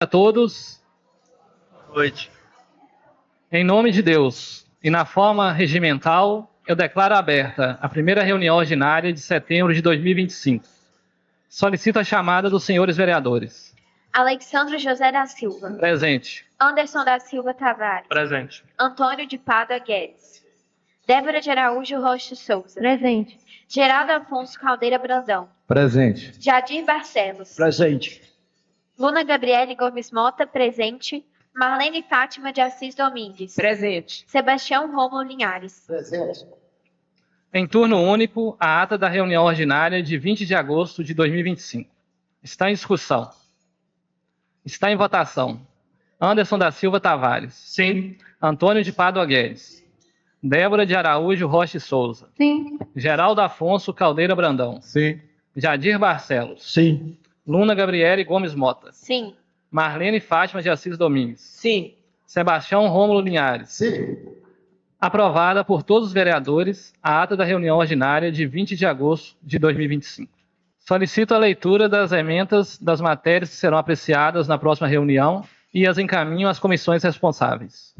A todos, Noite. em nome de Deus e na forma regimental, eu declaro aberta a primeira reunião ordinária de setembro de 2025. Solicito a chamada dos senhores vereadores. Alexandre José da Silva. Presente. Anderson da Silva Tavares. Presente. Antônio de Pádua Guedes. Débora de Araújo Rocha Souza. Presente. Geraldo Afonso Caldeira Brandão. Presente. Jadir Barcelos. Presente. Luna Gabriele Gomes Mota, presente. Marlene Fátima de Assis Domingues. Presente. Sebastião Rômulo Linhares. Presente. Em turno único, a ata da reunião ordinária de 20 de agosto de 2025. Está em discussão. Está em votação. Anderson da Silva Tavares. Sim. Antônio de Pádua Guedes. Débora de Araújo Rocha Souza. Sim. Geraldo Afonso Caldeira Brandão. Sim. Jadir Barcelos. Sim. Luna Gabriele Gomes Mota. Sim. Marlene Fátima de Assis Domingues. Sim. Sebastião Rômulo Linhares. Sim. Aprovada por todos os vereadores a ata da reunião ordinária de 20 de agosto de 2025. Solicito a leitura das emendas das matérias que serão apreciadas na próxima reunião e as encaminho às comissões responsáveis.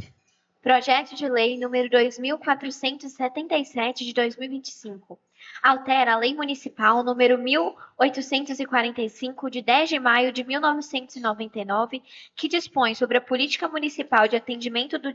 Projeto de Lei número 2.477 de 2025. Altera a Lei Municipal número 1.845 de 10 de maio de 1999, que dispõe sobre a política municipal de atendimento dos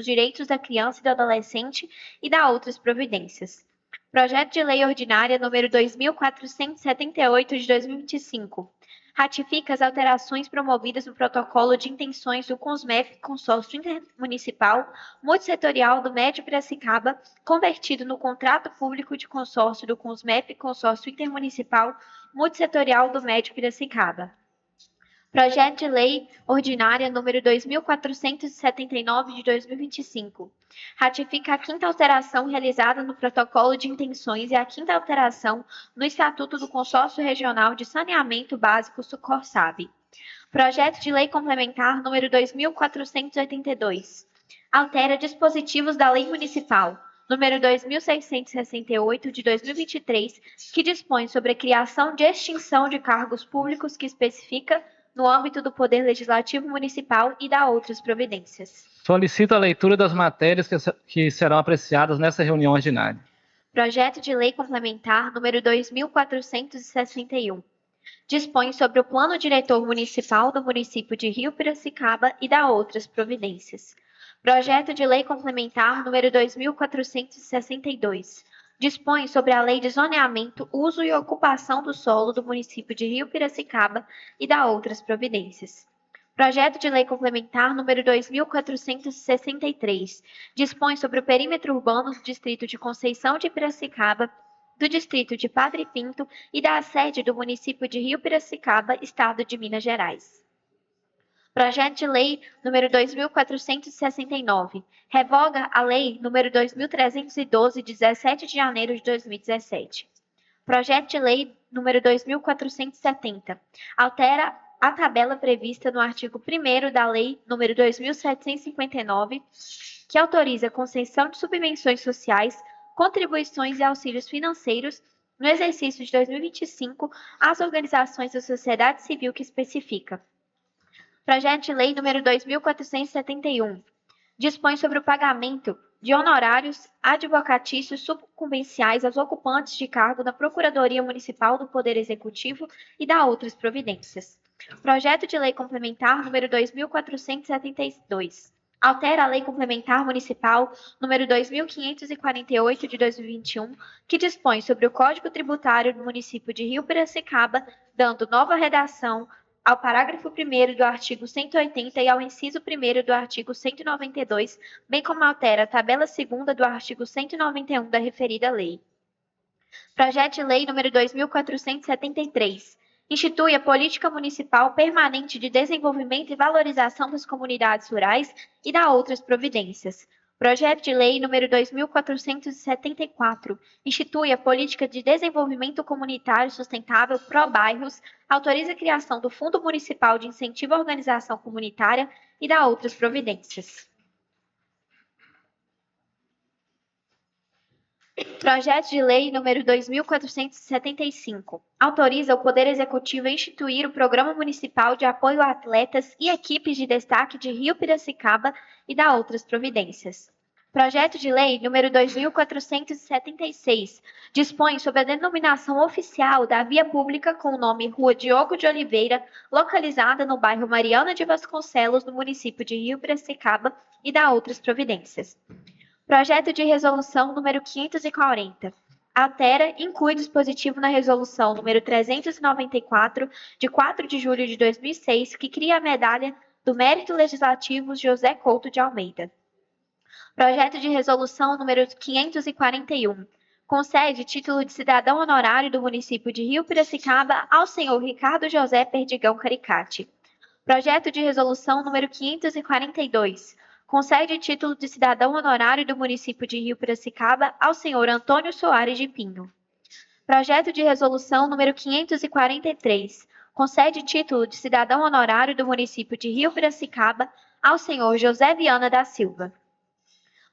direitos da criança e do adolescente e dá outras providências. Projeto de Lei Ordinária número 2.478 de 2025. Ratifica as alterações promovidas no protocolo de intenções do CONSMEP, Consórcio Intermunicipal Multissetorial do Médio Piracicaba, convertido no contrato público de consórcio do CONSMEP, Consórcio Intermunicipal Multissetorial do Médio Piracicaba. Projeto de Lei Ordinária número 2.479 de 2025. Ratifica a quinta alteração realizada no protocolo de intenções e a quinta alteração no Estatuto do Consórcio Regional de Saneamento Básico Sucorsab. Projeto de Lei Complementar número 2.482. Altera dispositivos da Lei Municipal número 2.668 de 2023, que dispõe sobre a criação de extinção de cargos públicos que especifica no âmbito do Poder Legislativo Municipal e dá outras providências. Solicito a leitura das matérias que serão apreciadas nessa reunião ordinária. Projeto de Lei Complementar número 2.461. Dispõe sobre o Plano Diretor Municipal do município de Rio Piracicaba e dá outras providências. Projeto de Lei Complementar número 2.462. Dispõe sobre a Lei de Zoneamento, Uso e Ocupação do Solo do município de Rio Piracicaba e dá outras providências. Projeto de Lei Complementar número 2.463. Dispõe sobre o perímetro urbano do Distrito de Conceição de Piracicaba, do Distrito de Padre Pinto e da sede do município de Rio Piracicaba, Estado de Minas Gerais. Projeto de Lei número 2.469. Revoga a Lei número 2.312, de 17 de janeiro de 2017. Projeto de Lei número 2.470. Altera a tabela prevista no artigo 1º da Lei número 2.759, que autoriza a concessão de subvenções sociais, contribuições e auxílios financeiros no exercício de 2025 às organizações da sociedade civil que especifica. Projeto de Lei número 2.471. Dispõe sobre o pagamento de honorários advocatícios sucumbenciais aos ocupantes de cargo da Procuradoria Municipal do Poder Executivo e dá outras providências. Projeto de Lei Complementar número 2.472. Altera a Lei Complementar Municipal número 2.548 de 2021, que dispõe sobre o Código Tributário do município de Rio Piracicaba, dando nova redação ao parágrafo 1º do artigo 180 e ao inciso 1º do artigo 192, bem como altera a tabela 2ª do artigo 191 da referida lei. Projeto de Lei número 2.473. Institui a Política Municipal Permanente de Desenvolvimento e Valorização das Comunidades Rurais e dá outras providências. Projeto de Lei número 2.474. Institui a Política de Desenvolvimento Comunitário Sustentável Pró-Bairros, autoriza a criação do Fundo Municipal de Incentivo à Organização Comunitária e dá outras providências. Projeto de Lei número 2475. Autoriza o Poder Executivo a instituir o Programa Municipal de Apoio a Atletas e Equipes de Destaque de Rio Piracicaba e dá outras providências. Projeto de Lei número 2476. Dispõe sobre a denominação oficial da via pública com o nome Rua Diogo de Oliveira, localizada no bairro Mariana de Vasconcelos, no município de Rio Piracicaba e dá outras providências. Projeto de Resolução número 540. Altera e inclui dispositivo na Resolução número 394, de 4 de julho de 2006, que cria a Medalha do Mérito Legislativo José Couto de Almeida. Projeto de Resolução número 541. Concede título de cidadão honorário do município de Rio Piracicaba ao senhor Ricardo José Perdigão Caricati. Projeto de Resolução número 542. Concede título de cidadão honorário do município de Rio Piracicaba ao senhor Antônio Soares de Pinho. Projeto de Resolução número 543. Concede título de cidadão honorário do município de Rio Piracicaba ao senhor José Viana da Silva.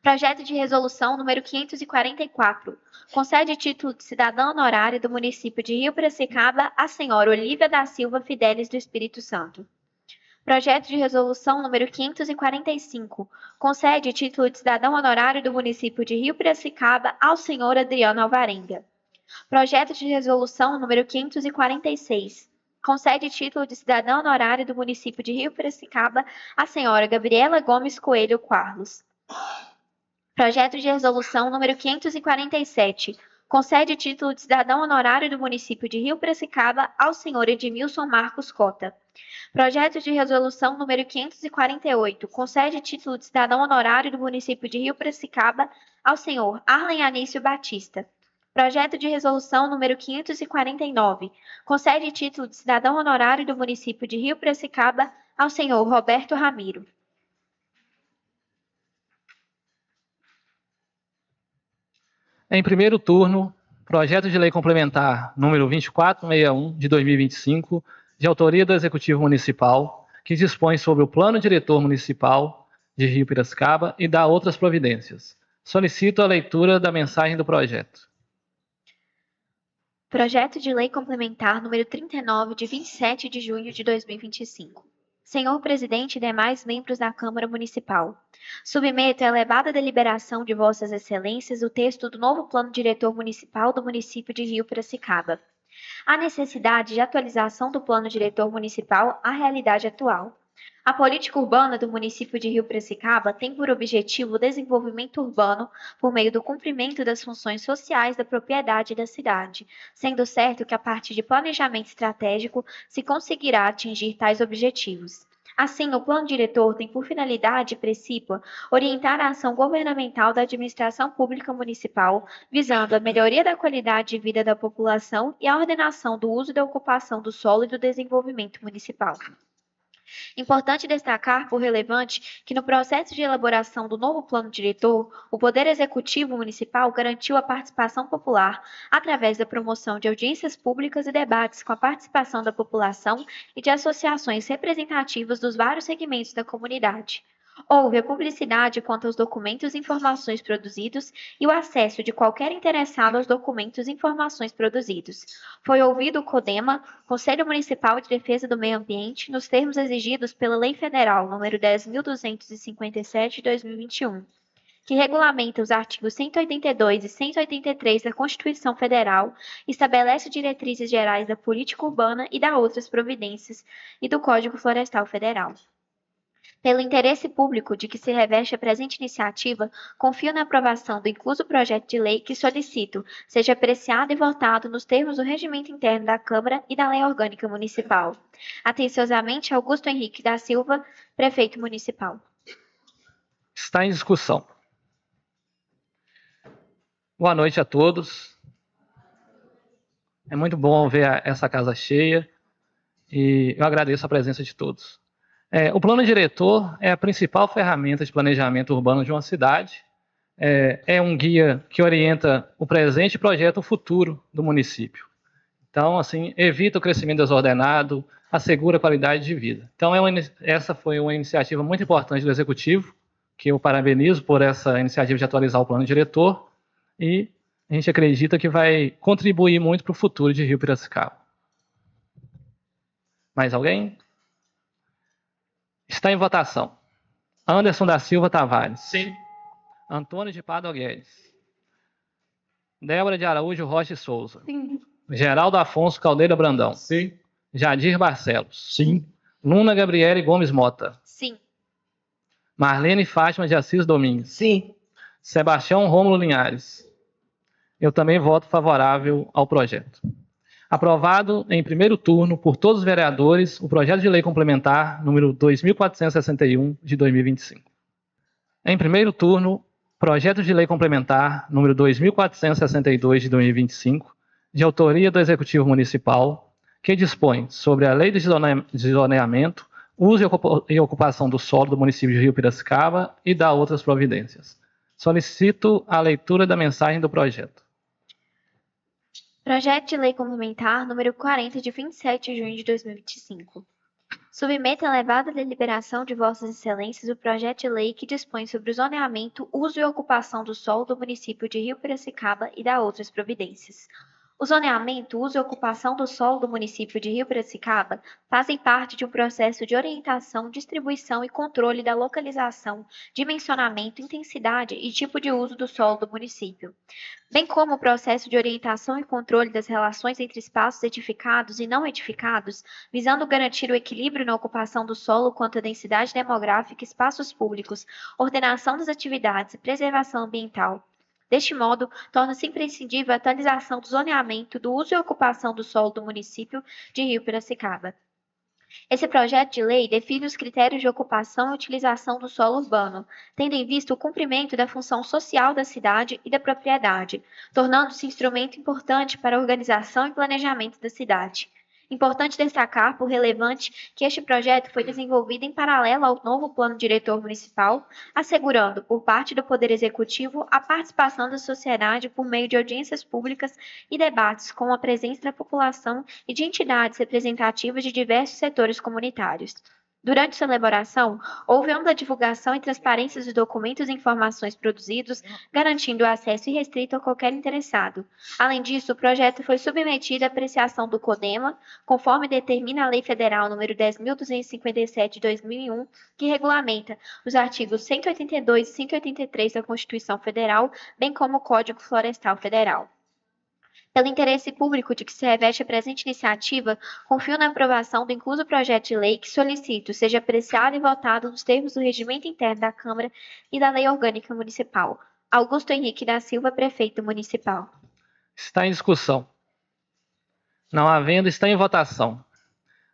Projeto de Resolução número 544. Concede título de cidadã honorária do município de Rio Piracicaba à senhora Olívia da Silva Fidelis do Espírito Santo. Projeto de Resolução número 545. Concede título de cidadão honorário do município de Rio Piracicaba ao senhor Adriano Alvarenga. Projeto de Resolução número 546. Concede título de cidadão honorário do município de Rio Piracicaba à senhora Gabriela Gomes Coelho Carlos. Projeto de Resolução número 547. Concede título de cidadão honorário do município de Rio Piracicaba ao senhor Edmilson Marcos Cota. Projeto de Resolução número 548. Concede título de cidadão honorário do município de Rio Piracicaba ao senhor Arlen Anício Batista. Projeto de Resolução número 549. Concede título de cidadão honorário do município de Rio Piracicaba ao senhor Roberto Ramiro. Em primeiro turno, projeto de lei complementar número 2461 de 2025, de autoria do Executivo Municipal, que dispõe sobre o Plano Diretor Municipal de Rio Piracicaba e dá outras providências. Solicito a leitura da mensagem do projeto. Projeto de Lei Complementar número 39, de 27 de junho de 2025. Senhor Presidente e demais membros da Câmara Municipal, submeto à elevada deliberação de Vossas Excelências o texto do novo Plano Diretor Municipal do município de Rio Piracicaba. A necessidade de atualização do Plano Diretor Municipal à realidade atual. A política urbana do município de Rio Piracicaba tem por objetivo o desenvolvimento urbano por meio do cumprimento das funções sociais da propriedade da cidade, sendo certo que a partir de planejamento estratégico se conseguirá atingir tais objetivos. Assim, o plano diretor tem por finalidade precípua orientar a ação governamental da administração pública municipal, visando a melhoria da qualidade de vida da população e a ordenação do uso e da ocupação do solo e do desenvolvimento municipal. Importante destacar, por relevante, que no processo de elaboração do novo plano diretor, o Poder Executivo Municipal garantiu a participação popular através da promoção de audiências públicas e debates com a participação da população e de associações representativas dos vários segmentos da comunidade. Houve a publicidade quanto aos documentos e informações produzidos e o acesso de qualquer interessado aos documentos e informações produzidos. Foi ouvido o CODEMA, Conselho Municipal de Defesa do Meio Ambiente, nos termos exigidos pela Lei Federal nº 10.257 de 2021, que regulamenta os artigos 182 e 183 da Constituição Federal, estabelece diretrizes gerais da política urbana e dá outras providências, e do Código Florestal Federal. Pelo interesse público de que se reveste a presente iniciativa, confio na aprovação do incluso projeto de lei que solicito seja apreciado e votado nos termos do regimento interno da Câmara e da Lei Orgânica Municipal. Atenciosamente, Augusto Henrique da Silva, Prefeito Municipal. Está em discussão. Boa noite a todos. É muito bom ver essa casa cheia e eu agradeço a presença de todos. O plano diretor é a principal ferramenta de planejamento urbano de uma cidade. É um guia que orienta o presente e projeta o futuro do município. Então, assim, evita o crescimento desordenado, assegura a qualidade de vida. Então, essa foi uma iniciativa muito importante do Executivo, que eu parabenizo por essa iniciativa de atualizar o plano diretor, e a gente acredita que vai contribuir muito para o futuro de Rio Piracicaba. Mais alguém? Está em votação. Anderson da Silva Tavares. Sim. Antônio de Pádua Guedes. Débora de Araújo Rocha e Souza. Sim. Geraldo Afonso Caldeira Brandão. Sim. Jadir Barcelos. Sim. Luna Gabriele Gomes Mota. Sim. Marlene Fátima de Assis Domingues. Sim. Sebastião Rômulo Linhares. Eu também voto favorável ao projeto. Aprovado em primeiro turno por todos os vereadores o projeto de lei complementar número 2461 de 2025. Em primeiro turno, projeto de lei complementar número 2462 de 2025, de autoria do Executivo Municipal, que dispõe sobre a Lei de Zoneamento, uso e ocupação do solo do município de Rio Piracicaba e dá outras providências. Solicito a leitura da mensagem do projeto. Projeto de Lei Complementar número 40 de 27 de junho de 2025. Submeto a elevada deliberação de Vossas Excelências o projeto de lei que dispõe sobre o zoneamento, uso e ocupação do solo do município de Rio Piracicaba e dá outras providências. O zoneamento, uso e ocupação do solo do município de Rio Piracicaba fazem parte de um processo de orientação, distribuição e controle da localização, dimensionamento, intensidade e tipo de uso do solo do município, bem como o processo de orientação e controle das relações entre espaços edificados e não edificados, visando garantir o equilíbrio na ocupação do solo quanto à densidade demográfica, espaços públicos, ordenação das atividades e preservação ambiental. Deste modo, torna-se imprescindível a atualização do zoneamento do uso e ocupação do solo do município de Rio Piracicaba. Esse projeto de lei define os critérios de ocupação e utilização do solo urbano, tendo em vista o cumprimento da função social da cidade e da propriedade, tornando-se instrumento importante para a organização e planejamento da cidade. Importante destacar, por relevante, que este projeto foi desenvolvido em paralelo ao novo Plano Diretor Municipal, assegurando, por parte do Poder Executivo, a participação da sociedade por meio de audiências públicas e debates com a presença da população e de entidades representativas de diversos setores comunitários. Durante sua elaboração, houve ampla divulgação e transparência dos documentos e informações produzidos, garantindo o acesso irrestrito a qualquer interessado. Além disso, o projeto foi submetido à apreciação do CODEMA, conforme determina a Lei Federal nº 10.257 de 2001, que regulamenta os artigos 182 e 183 da Constituição Federal, bem como o Código Florestal Federal. Pelo interesse público de que se reveste a presente iniciativa, confio na aprovação do incluso projeto de lei que solicito seja apreciado e votado nos termos do regimento interno da Câmara e da Lei Orgânica Municipal. Augusto Henrique da Silva, Prefeito Municipal. Está em discussão. Não havendo, está em votação.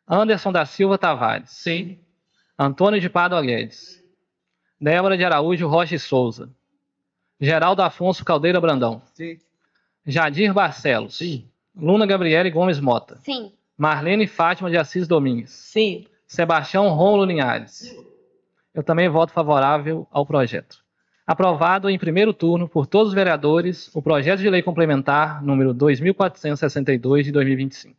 Anderson da Silva Tavares. Sim. Antônio de Pádua Guedes. Débora de Araújo Rocha e Souza. Geraldo Afonso Caldeira Brandão. Sim. Jadir Barcelos. Sim. Luna Gabriele Gomes Mota. Sim. Marlene Fátima de Assis Domingues. Sim. Sebastião Rômulo Linhares. Eu também voto favorável ao projeto. Aprovado em primeiro turno por todos os vereadores o projeto de lei complementar número 2462 de 2025.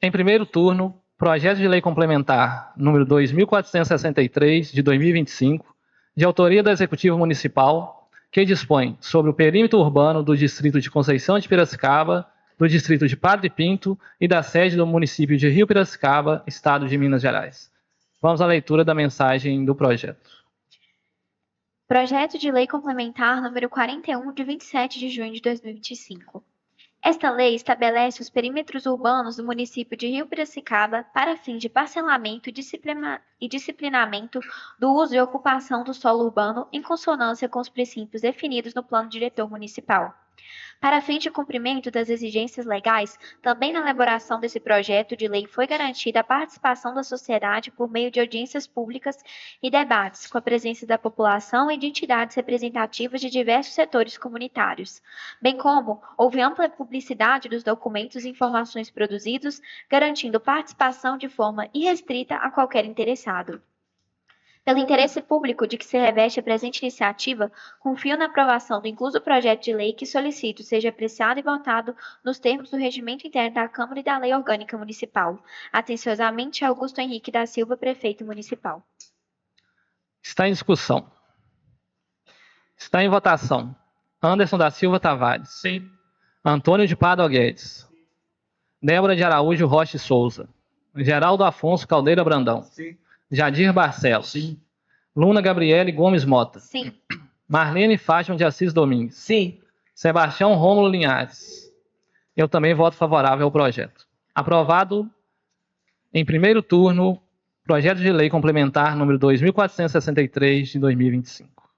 Em primeiro turno, projeto de lei complementar número 2463 de 2025, de autoria do Executivo Municipal, que dispõe sobre o perímetro urbano do distrito de Conceição de Piracicaba, do distrito de Padre Pinto e da sede do município de Rio Piracicaba, estado de Minas Gerais. Vamos à leitura da mensagem do projeto. Projeto de Lei Complementar número 41 de 27 de junho de 2025. Esta lei estabelece os perímetros urbanos do município de Rio Piracicaba para fins de parcelamento e disciplinamento do uso e ocupação do solo urbano em consonância com os princípios definidos no Plano Diretor Municipal. Para fins de cumprimento das exigências legais, também na elaboração desse projeto de lei foi garantida a participação da sociedade por meio de audiências públicas e debates, com a presença da população e de entidades representativas de diversos setores comunitários, bem como houve ampla publicidade dos documentos e informações produzidos, garantindo participação de forma irrestrita a qualquer interessado. Pelo interesse público de que se reveste a presente iniciativa, confio na aprovação do incluso projeto de lei que solicito seja apreciado e votado nos termos do regimento interno da Câmara e da Lei Orgânica Municipal. Atenciosamente, Augusto Henrique da Silva, Prefeito Municipal. Está em discussão. Está em votação. Anderson da Silva Tavares. Sim. Antônio de Pádua Guedes. Débora de Araújo Rocha Souza. Geraldo Afonso Caldeira Brandão. Sim. Jadir Barcelos. Sim. Luna Gabriele Gomes Mota. Sim. Marlene Fátima de Assis Domingues. Sim. Sebastião Rômulo Linhares. Eu também voto favorável ao projeto. Aprovado em primeiro turno, projeto de lei complementar número 2463 de 2025.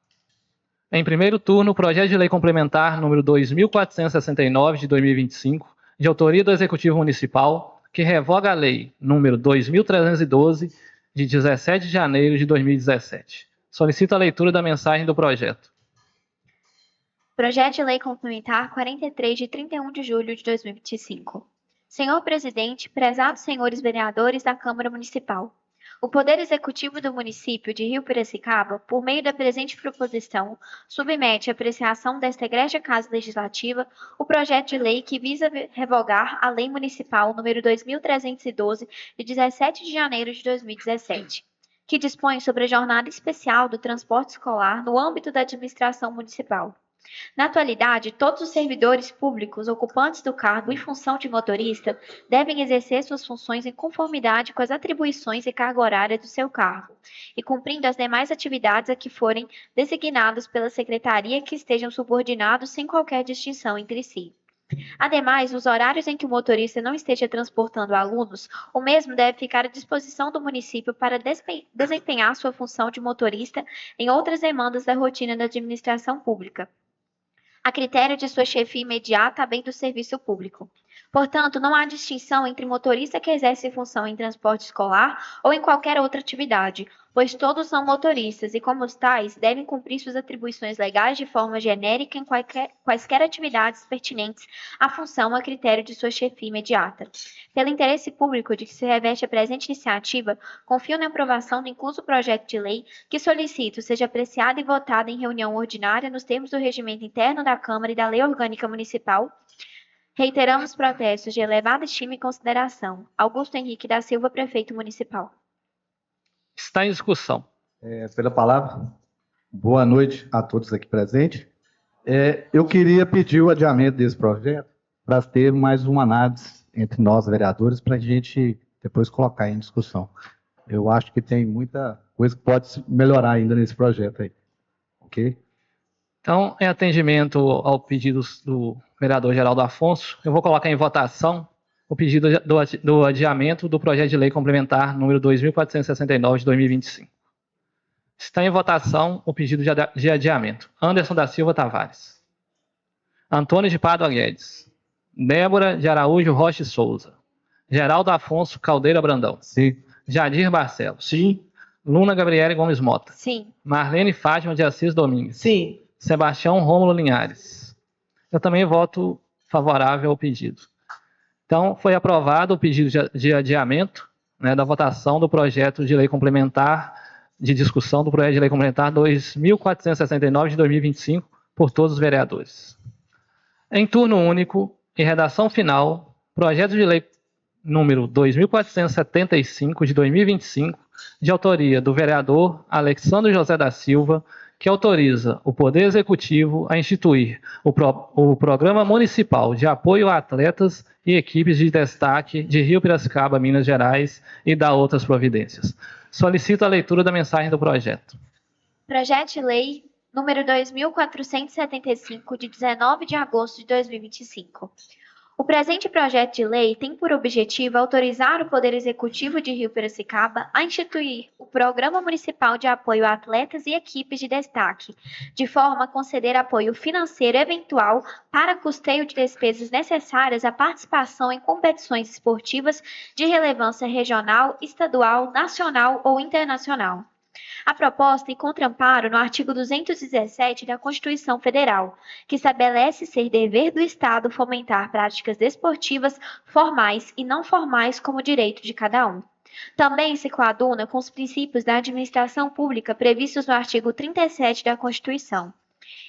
Em primeiro turno, projeto de lei complementar número 2469 de 2025, de autoria do Executivo Municipal, que revoga a lei número 2312 de 17 de janeiro de 2017. Solicito a leitura da mensagem do projeto. Projeto de Lei Complementar 43, de 31 de julho de 2025. Senhor Presidente, prezados senhores vereadores da Câmara Municipal, o Poder Executivo do município de Rio Piracicaba, por meio da presente proposição, submete à apreciação desta egrégia Casa Legislativa o projeto de lei que visa revogar a Lei Municipal número 2312, de 17 de janeiro de 2017, que dispõe sobre a jornada especial do transporte escolar no âmbito da administração municipal. Na atualidade, todos os servidores públicos ocupantes do cargo em função de motorista devem exercer suas funções em conformidade com as atribuições e carga horária do seu cargo, e cumprindo as demais atividades a que forem designados pela secretaria que estejam subordinados sem qualquer distinção entre si. Ademais, nos horários em que o motorista não esteja transportando alunos, o mesmo deve ficar à disposição do município para desempenhar sua função de motorista em outras demandas da rotina da administração pública, a critério de sua chefia imediata a bem do serviço público. Portanto, não há distinção entre motorista que exerce função em transporte escolar ou em qualquer outra atividade, pois todos são motoristas e, como tais, devem cumprir suas atribuições legais de forma genérica em quaisquer atividades pertinentes à função a critério de sua chefia imediata. Pelo interesse público de que se reveste a presente iniciativa, confio na aprovação do incluso projeto de lei, que solicito seja apreciada e votada em reunião ordinária nos termos do regimento interno da Câmara e da Lei Orgânica Municipal. Reiteramos protestos de elevada estima e consideração. Augusto Henrique da Silva, Prefeito Municipal. Está em discussão. Pela palavra. Boa noite a todos aqui presentes. Eu queria pedir o adiamento desse projeto para ter mais uma análise entre nós, vereadores, para a gente depois colocar em discussão. Eu acho que tem muita coisa que pode melhorar ainda nesse projeto aí. Ok? Então, em atendimento ao pedido do vereador Geraldo Afonso, eu vou colocar em votação o pedido do adiamento do projeto de lei complementar número 2469 de 2025. Está em votação o pedido de adiamento. Anderson da Silva Tavares. Antônio de Pádua Guedes. Débora de Araújo Rocha Souza. Geraldo Afonso Caldeira Brandão. Sim. Jadir Barcelos. Sim. Luna Gabriele Gomes Mota. Sim. Marlene Fátima de Assis Domingues. Sim. Sebastião Rômulo Linhares. Eu também voto favorável ao pedido. Então, foi aprovado o pedido de adiamento, né, da votação do projeto de lei complementar, de discussão do projeto de lei complementar 2469 de 2025 por todos os vereadores. Em turno único, em redação final, projeto de lei número 2475 de 2025, de autoria do vereador Alexandre José da Silva, que autoriza o Poder Executivo a instituir o Programa Municipal de Apoio a Atletas e Equipes de Destaque de Rio Piracicaba, Minas Gerais, e da outras providências. Solicito a leitura da mensagem do projeto. Projeto de Lei número 2475, de 19 de agosto de 2025. O presente projeto de lei tem por objetivo autorizar o Poder Executivo de Rio Piracicaba a instituir o Programa Municipal de Apoio a Atletas e Equipes de Destaque, de forma a conceder apoio financeiro eventual para custeio de despesas necessárias à participação em competições esportivas de relevância regional, estadual, nacional ou internacional. A proposta encontra amparo no artigo 217 da Constituição Federal, que estabelece ser dever do Estado fomentar práticas desportivas formais e não formais como direito de cada um. Também se coaduna com os princípios da administração pública previstos no artigo 37 da Constituição,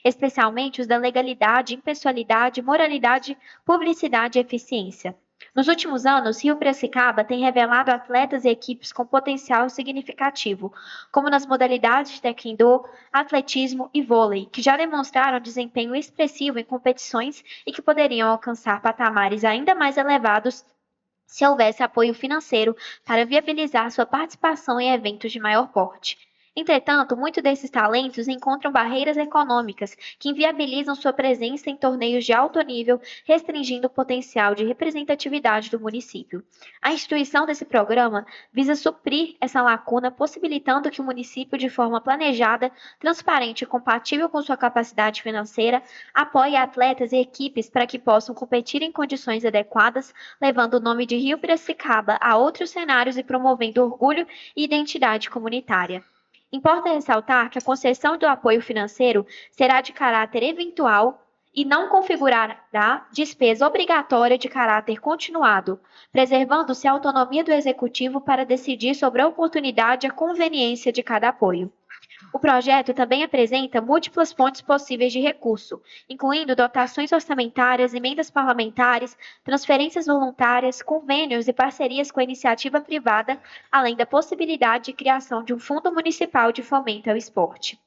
especialmente os da legalidade, impessoalidade, moralidade, publicidade e eficiência. Nos últimos anos, Rio Piracicaba tem revelado atletas e equipes com potencial significativo, como nas modalidades de taekwondo, atletismo e vôlei, que já demonstraram desempenho expressivo em competições e que poderiam alcançar patamares ainda mais elevados se houvesse apoio financeiro para viabilizar sua participação em eventos de maior porte. Entretanto, muitos desses talentos encontram barreiras econômicas que inviabilizam sua presença em torneios de alto nível, restringindo o potencial de representatividade do município. A instituição desse programa visa suprir essa lacuna, possibilitando que o município, de forma planejada, transparente e compatível com sua capacidade financeira, apoie atletas e equipes para que possam competir em condições adequadas, levando o nome de Rio Piracicaba a outros cenários e promovendo orgulho e identidade comunitária. Importa ressaltar que a concessão do apoio financeiro será de caráter eventual e não configurará despesa obrigatória de caráter continuado, preservando-se a autonomia do Executivo para decidir sobre a oportunidade e a conveniência de cada apoio. O projeto também apresenta múltiplas fontes possíveis de recurso, incluindo dotações orçamentárias, emendas parlamentares, transferências voluntárias, convênios e parcerias com a iniciativa privada, além da possibilidade de criação de um fundo municipal de fomento ao esporte.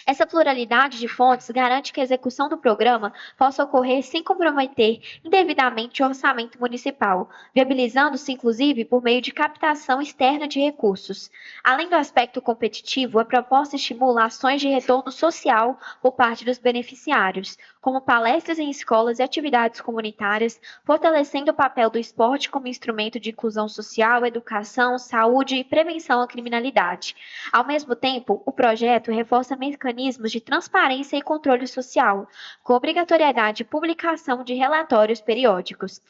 Essa pluralidade de fontes garante que a execução do programa possa ocorrer sem comprometer indevidamente o orçamento municipal, viabilizando-se inclusive por meio de captação externa de recursos. Além do aspecto competitivo, a proposta estimula ações de retorno social por parte dos beneficiários, como palestras em escolas e atividades comunitárias, fortalecendo o papel do esporte como instrumento de inclusão social, educação, saúde e prevenção à criminalidade. Ao mesmo tempo, o projeto reforça mecanismos de transparência e controle social, com obrigatoriedade de publicação de relatórios periódicos.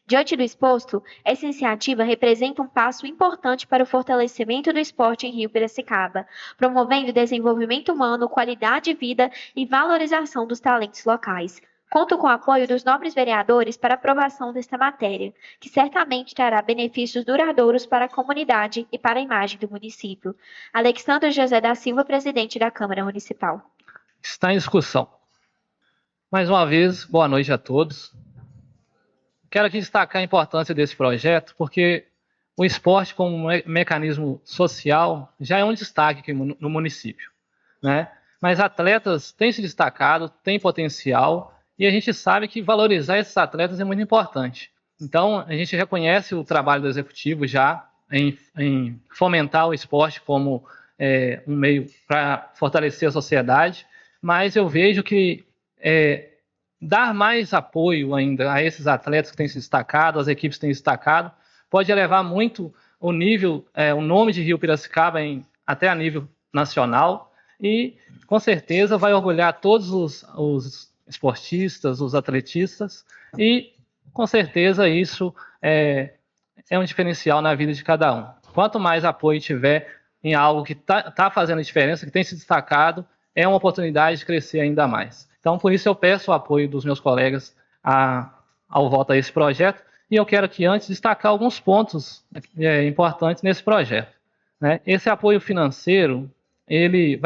Diante do exposto, essa iniciativa representa um passo importante para o fortalecimento do esporte em Rio Piracicaba, promovendo desenvolvimento humano, qualidade de vida e valorização dos talentos locais. Conto com o apoio dos nobres vereadores para aprovação desta matéria, que certamente trará benefícios duradouros para a comunidade e para a imagem do município. Alexandre José da Silva, presidente da Câmara Municipal. Está em discussão. Mais uma vez, boa noite a todos. Quero aqui destacar a importância desse projeto, porque o esporte como mecanismo social já é um destaque aqui no município, né? Mas atletas têm se destacado, têm potencial, e a gente sabe que valorizar esses atletas é muito importante. Então, a gente reconhece o trabalho do Executivo já em fomentar o esporte como um meio para fortalecer a sociedade, mas eu vejo que dar mais apoio ainda a esses atletas que têm se destacado, as equipes que têm se destacado, pode elevar muito o nível, o nome de Rio Piracicaba até a nível nacional e, com certeza, vai orgulhar todos os esportistas, os atletistas e, com certeza, isso é um diferencial na vida de cada um. Quanto mais apoio tiver em algo que está fazendo diferença, que tem se destacado, é uma oportunidade de crescer ainda mais. Então, por isso, eu peço o apoio dos meus colegas ao voto a esse projeto. E eu quero aqui, antes, destacar alguns pontos importantes nesse projeto, né? Esse apoio financeiro, ele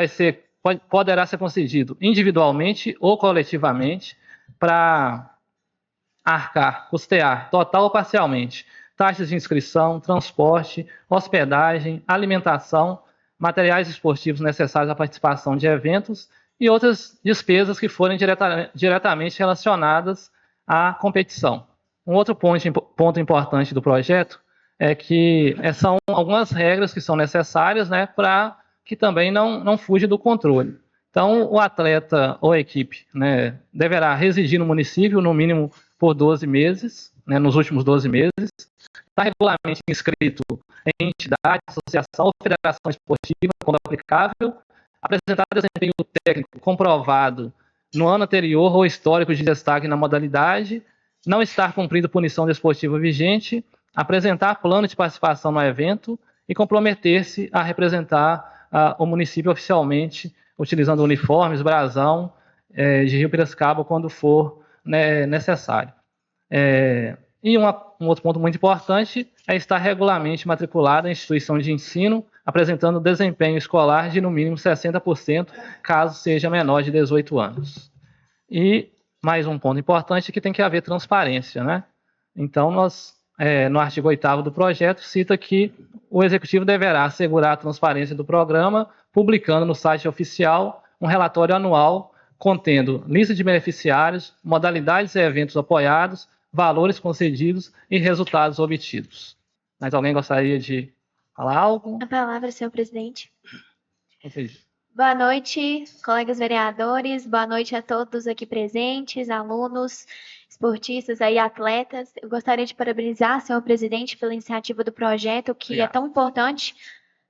poderá ser concedido individualmente ou coletivamente para arcar, custear, total ou parcialmente, taxas de inscrição, transporte, hospedagem, alimentação, materiais esportivos necessários à participação de eventos e outras despesas que forem diretamente relacionadas à competição. Um outro ponto importante do projeto é que são algumas regras que são necessárias, né, para que também não fuja do controle. Então, o atleta ou a equipe, né, deverá residir no município no mínimo por 12 meses, né, nos últimos 12 meses, estar regularmente inscrito em entidade, associação ou federação esportiva, quando aplicável, apresentar desempenho técnico comprovado no ano anterior ou histórico de destaque na modalidade, não estar cumprindo punição desportiva vigente, apresentar plano de participação no evento e comprometer-se a representar o município oficialmente, utilizando uniformes, brasão de Rio Piracicaba quando for necessário. E um outro ponto muito importante é estar regularmente matriculado em instituição de ensino, apresentando desempenho escolar de no mínimo 60%, caso seja menor de 18 anos. E mais um ponto importante é que tem que haver transparência, né? Então, no artigo 8º do projeto, cita que o Executivo deverá assegurar a transparência do programa, publicando no site oficial um relatório anual contendo lista de beneficiários, modalidades e eventos apoiados, valores concedidos e resultados obtidos. Mas alguém gostaria de falar algo? A palavra, senhor presidente. Concedido. Boa noite, colegas vereadores. Boa noite a todos aqui presentes, alunos, esportistas e atletas. Eu gostaria de parabenizar, senhor presidente, pela iniciativa do projeto, que Obrigado. é tão importante,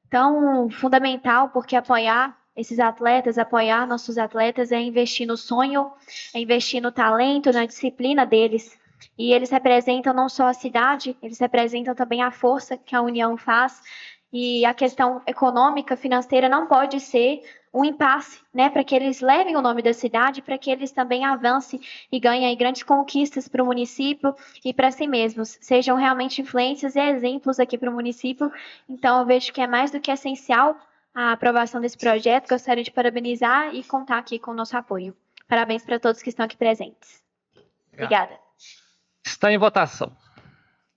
tão fundamental, porque apoiar esses atletas, apoiar nossos atletas é investir no sonho, é investir no talento, na disciplina deles. E eles representam não só a cidade, eles representam também a força que a União faz. E a questão econômica, financeira, não pode ser um impasse, né, para que eles levem o nome da cidade, para que eles também avancem e ganhem grandes conquistas para o município e para si mesmos, sejam realmente influências e exemplos aqui para o município. Então, eu vejo que é mais do que essencial a aprovação desse projeto. Gostaria de parabenizar e contar aqui com o nosso apoio. Parabéns para todos que estão aqui presentes. Obrigada. Está em votação.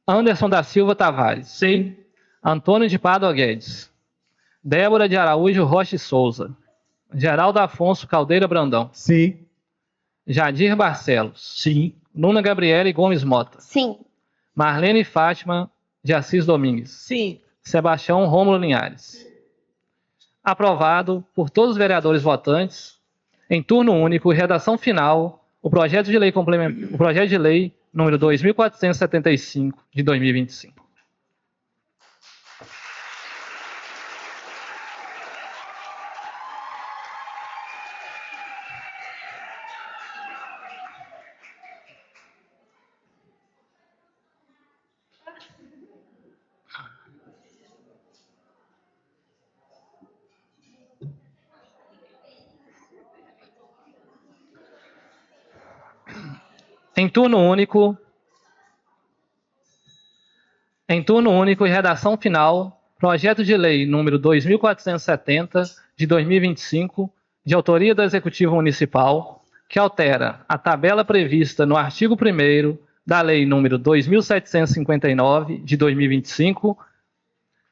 Anderson da Silva Tavares. Sim. Antônio de Pádua Guedes. Débora de Araújo Rocha Souza. Geraldo Afonso Caldeira Brandão. Sim. Jadir Barcelos. Sim. Luna Gabriele Gomes Mota. Sim. Marlene Fátima de Assis Domingues. Sim. Sebastião Rômulo Linhares. Aprovado por todos os vereadores votantes, em turno único e redação final, o projeto de lei número 2.475 de 2025. Em turno único e redação final, projeto de lei número 2.470 de 2025, de autoria do Executivo Municipal, que altera a tabela prevista no artigo 1º da lei número 2.759 de 2025,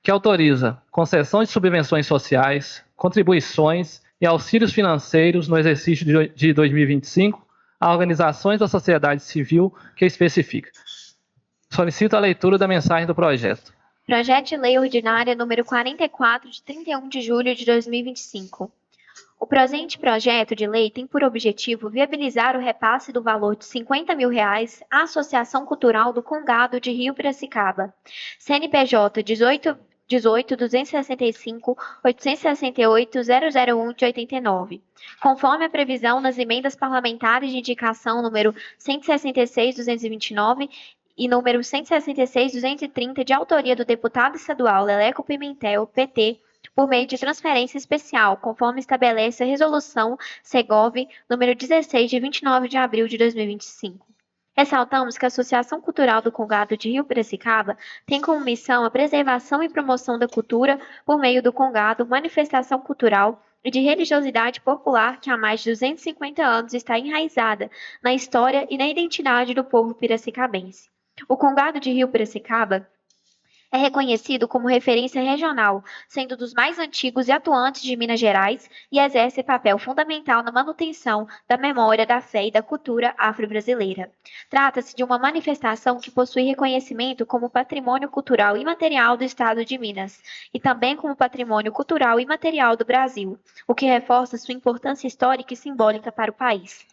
que autoriza concessão de subvenções sociais, contribuições e auxílios financeiros no exercício de 2025 a organizações da sociedade civil que especifica. Solicito a leitura da mensagem do projeto. Projeto de Lei Ordinária número 44, de 31 de julho de 2025. O presente projeto de lei tem por objetivo viabilizar o repasse do valor de R$50 mil à Associação Cultural do Congado de Rio Piracicaba, CNPJ 18.265.868.001 de 89, conforme a previsão nas emendas parlamentares de indicação número 166.229 e número 166.230, de autoria do deputado estadual Leleco Pimentel, PT, por meio de transferência especial, conforme estabelece a Resolução Segov número 16, de 29 de abril de 2025. Ressaltamos que a Associação Cultural do Congado de Rio Piracicaba tem como missão a preservação e promoção da cultura por meio do Congado, manifestação cultural e de religiosidade popular que há mais de 250 anos está enraizada na história e na identidade do povo piracicabense. O Congado de Rio Piracicaba é reconhecido como referência regional, sendo dos mais antigos e atuantes de Minas Gerais, e exerce papel fundamental na manutenção da memória, da fé e da cultura afro-brasileira. Trata-se de uma manifestação que possui reconhecimento como patrimônio cultural imaterial do Estado de Minas, e também como patrimônio cultural imaterial do Brasil, o que reforça sua importância histórica e simbólica para o país.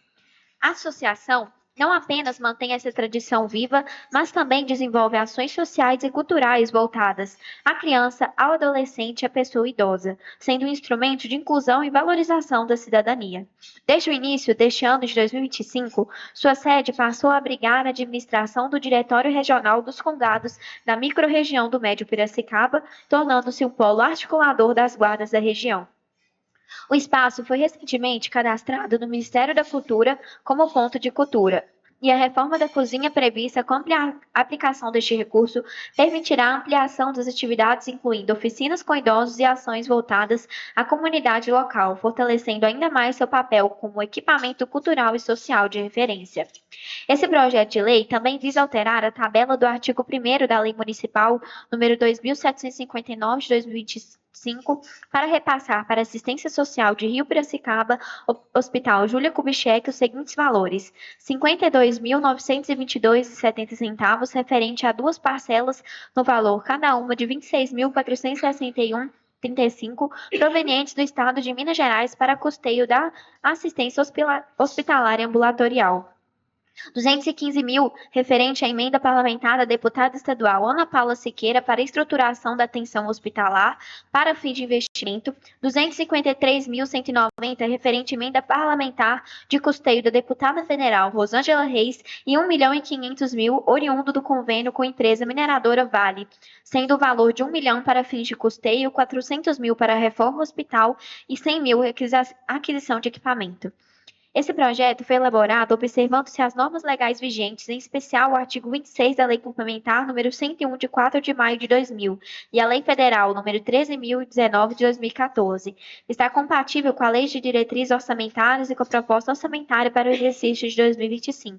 A associação não apenas mantém essa tradição viva, mas também desenvolve ações sociais e culturais voltadas à criança, ao adolescente e à pessoa idosa, sendo um instrumento de inclusão e valorização da cidadania. Desde o início deste ano de 2025, sua sede passou a abrigar a administração do Diretório Regional dos Congados da microrregião do Médio Piracicaba, tornando-se um polo articulador das guardas da região. O espaço foi recentemente cadastrado no Ministério da Cultura como ponto de cultura. e a reforma da cozinha prevista com a aplicação deste recurso permitirá a ampliação das atividades, incluindo oficinas com idosos e ações voltadas à comunidade local, fortalecendo ainda mais seu papel como equipamento cultural e social de referência. Esse projeto de lei também visa alterar a tabela do artigo 1º da Lei Municipal número 2.759 de 2025 para repassar para a Assistência Social de Rio Piracicaba, Hospital Júlia Kubitschek, os seguintes valores: R$ 52.922,70 referente a duas parcelas no valor cada uma de R$ 26.461,35 provenientes do Estado de Minas Gerais para custeio da assistência hospitalar ambulatorial. R$ 215 mil, referente à emenda parlamentar da deputada estadual Ana Paula Siqueira para estruturação da atenção hospitalar para fim de investimento. R$ 253.190, referente à emenda parlamentar de custeio da deputada federal Rosângela Reis e R$ 1.500.000, oriundo do convênio com a empresa mineradora Vale, sendo o valor de R$ 1 milhão para fins de custeio, R$ 400 mil para a reforma hospital e R$ 100 mil aquisição de equipamento. Esse projeto foi elaborado observando-se as normas legais vigentes, em especial o artigo 26 da Lei Complementar número 101, de 4 de maio de 2000, e a Lei Federal número 13.019 de 2014. Está compatível com a Lei de Diretrizes Orçamentárias e com a proposta orçamentária para o exercício de 2025.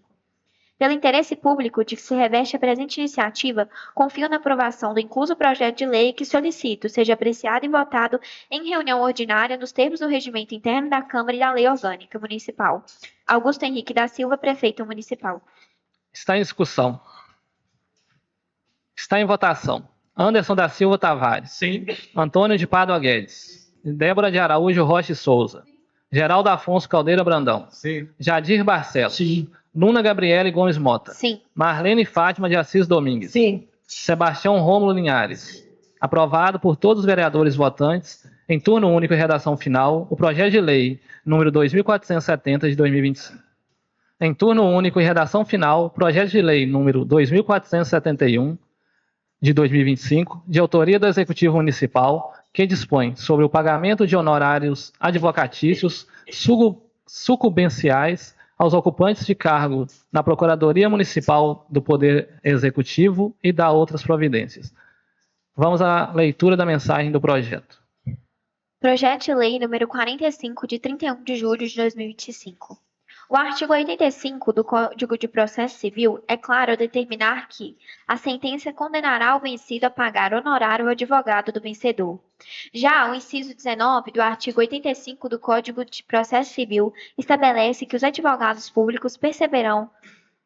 Pelo interesse público de que se reveste a presente iniciativa, confio na aprovação do incluso projeto de lei que solicito seja apreciado e votado em reunião ordinária nos termos do regimento interno da Câmara e da Lei Orgânica Municipal. Augusto Henrique da Silva, Prefeito Municipal. Está em discussão. Está em votação. Anderson da Silva Tavares. Sim. Antônio de Pádua Guedes. Débora de Araújo Rocha Souza. Geraldo Afonso Caldeira Brandão. Sim. Jadir Barcelos. Sim. Luna Gabriele Gomes Mota. Sim. Marlene Fátima de Assis Domingues. Sim. Sebastião Rômulo Linhares. Aprovado por todos os vereadores votantes, em turno único e redação final, o projeto de lei número 2470 de 2025. Em turno único e redação final, o projeto de lei número 2471 de 2025, de autoria do Executivo Municipal, que dispõe sobre o pagamento de honorários advocatícios sucumbenciais aos ocupantes de cargo na Procuradoria Municipal do Poder Executivo e da outras providências. Vamos à leitura da mensagem do projeto. Projeto de Lei número 45, de 31 de julho de 2025. O artigo 85 do Código de Processo Civil é claro ao determinar que a sentença condenará o vencido a pagar honorário ao advogado do vencedor. Já o inciso 19 do artigo 85 do Código de Processo Civil estabelece que os advogados públicos perceberão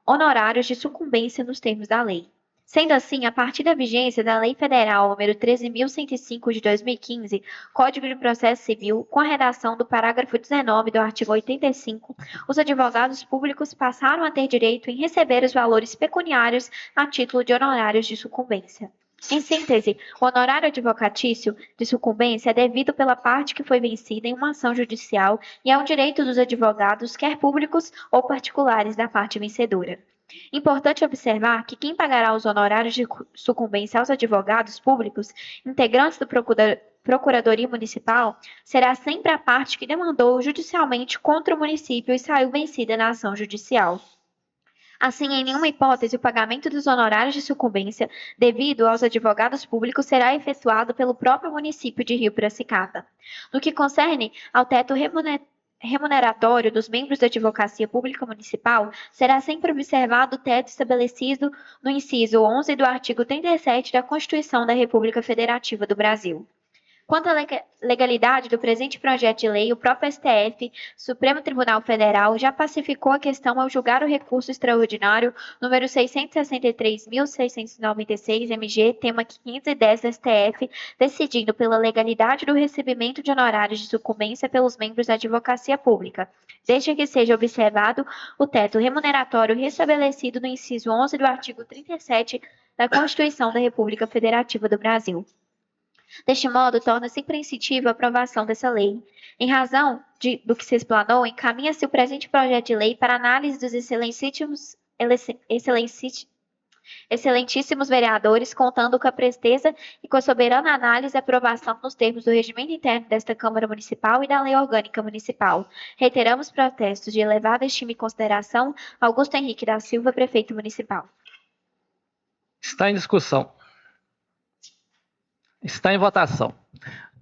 honorários de sucumbência nos termos da lei. Sendo assim, a partir da vigência da Lei Federal nº 13.105 de 2015, Código de Processo Civil, com a redação do parágrafo 19 do artigo 85, os advogados públicos passaram a ter direito em receber os valores pecuniários a título de honorários de sucumbência. Em síntese, o honorário advocatício de sucumbência é devido pela parte que foi vencida em uma ação judicial e é um direito dos advogados, quer públicos ou particulares, da parte vencedora. Importante observar que quem pagará os honorários de sucumbência aos advogados públicos, integrantes da Procuradoria Municipal, será sempre a parte que demandou judicialmente contra o município e saiu vencida na ação judicial. Assim, em nenhuma hipótese, o pagamento dos honorários de sucumbência devido aos advogados públicos será efetuado pelo próprio município de Rio Piracicaba. No que concerne ao teto remuneratório dos membros da Advocacia Pública Municipal, será sempre observado o teto estabelecido no inciso 11 do artigo 37 da Constituição da República Federativa do Brasil. Quanto à legalidade do presente projeto de lei, o próprio STF, Supremo Tribunal Federal, já pacificou a questão ao julgar o recurso extraordinário número 663.696-MG, tema 510 do STF, decidindo pela legalidade do recebimento de honorários de sucumbência pelos membros da advocacia pública, desde que seja observado o teto remuneratório restabelecido no inciso 11 do artigo 37 da Constituição da República Federativa do Brasil. Deste modo, torna-se imprescindível a aprovação dessa lei. Em razão do que se explanou, encaminha-se o presente projeto de lei para análise dos Excelentíssimos vereadores, contando com a presteza e com a soberana análise e aprovação nos termos do regimento interno desta Câmara Municipal e da Lei Orgânica Municipal, reiteramos protestos de elevada estima e consideração, Augusto Henrique da Silva, Prefeito Municipal. Está em discussão. Está em votação.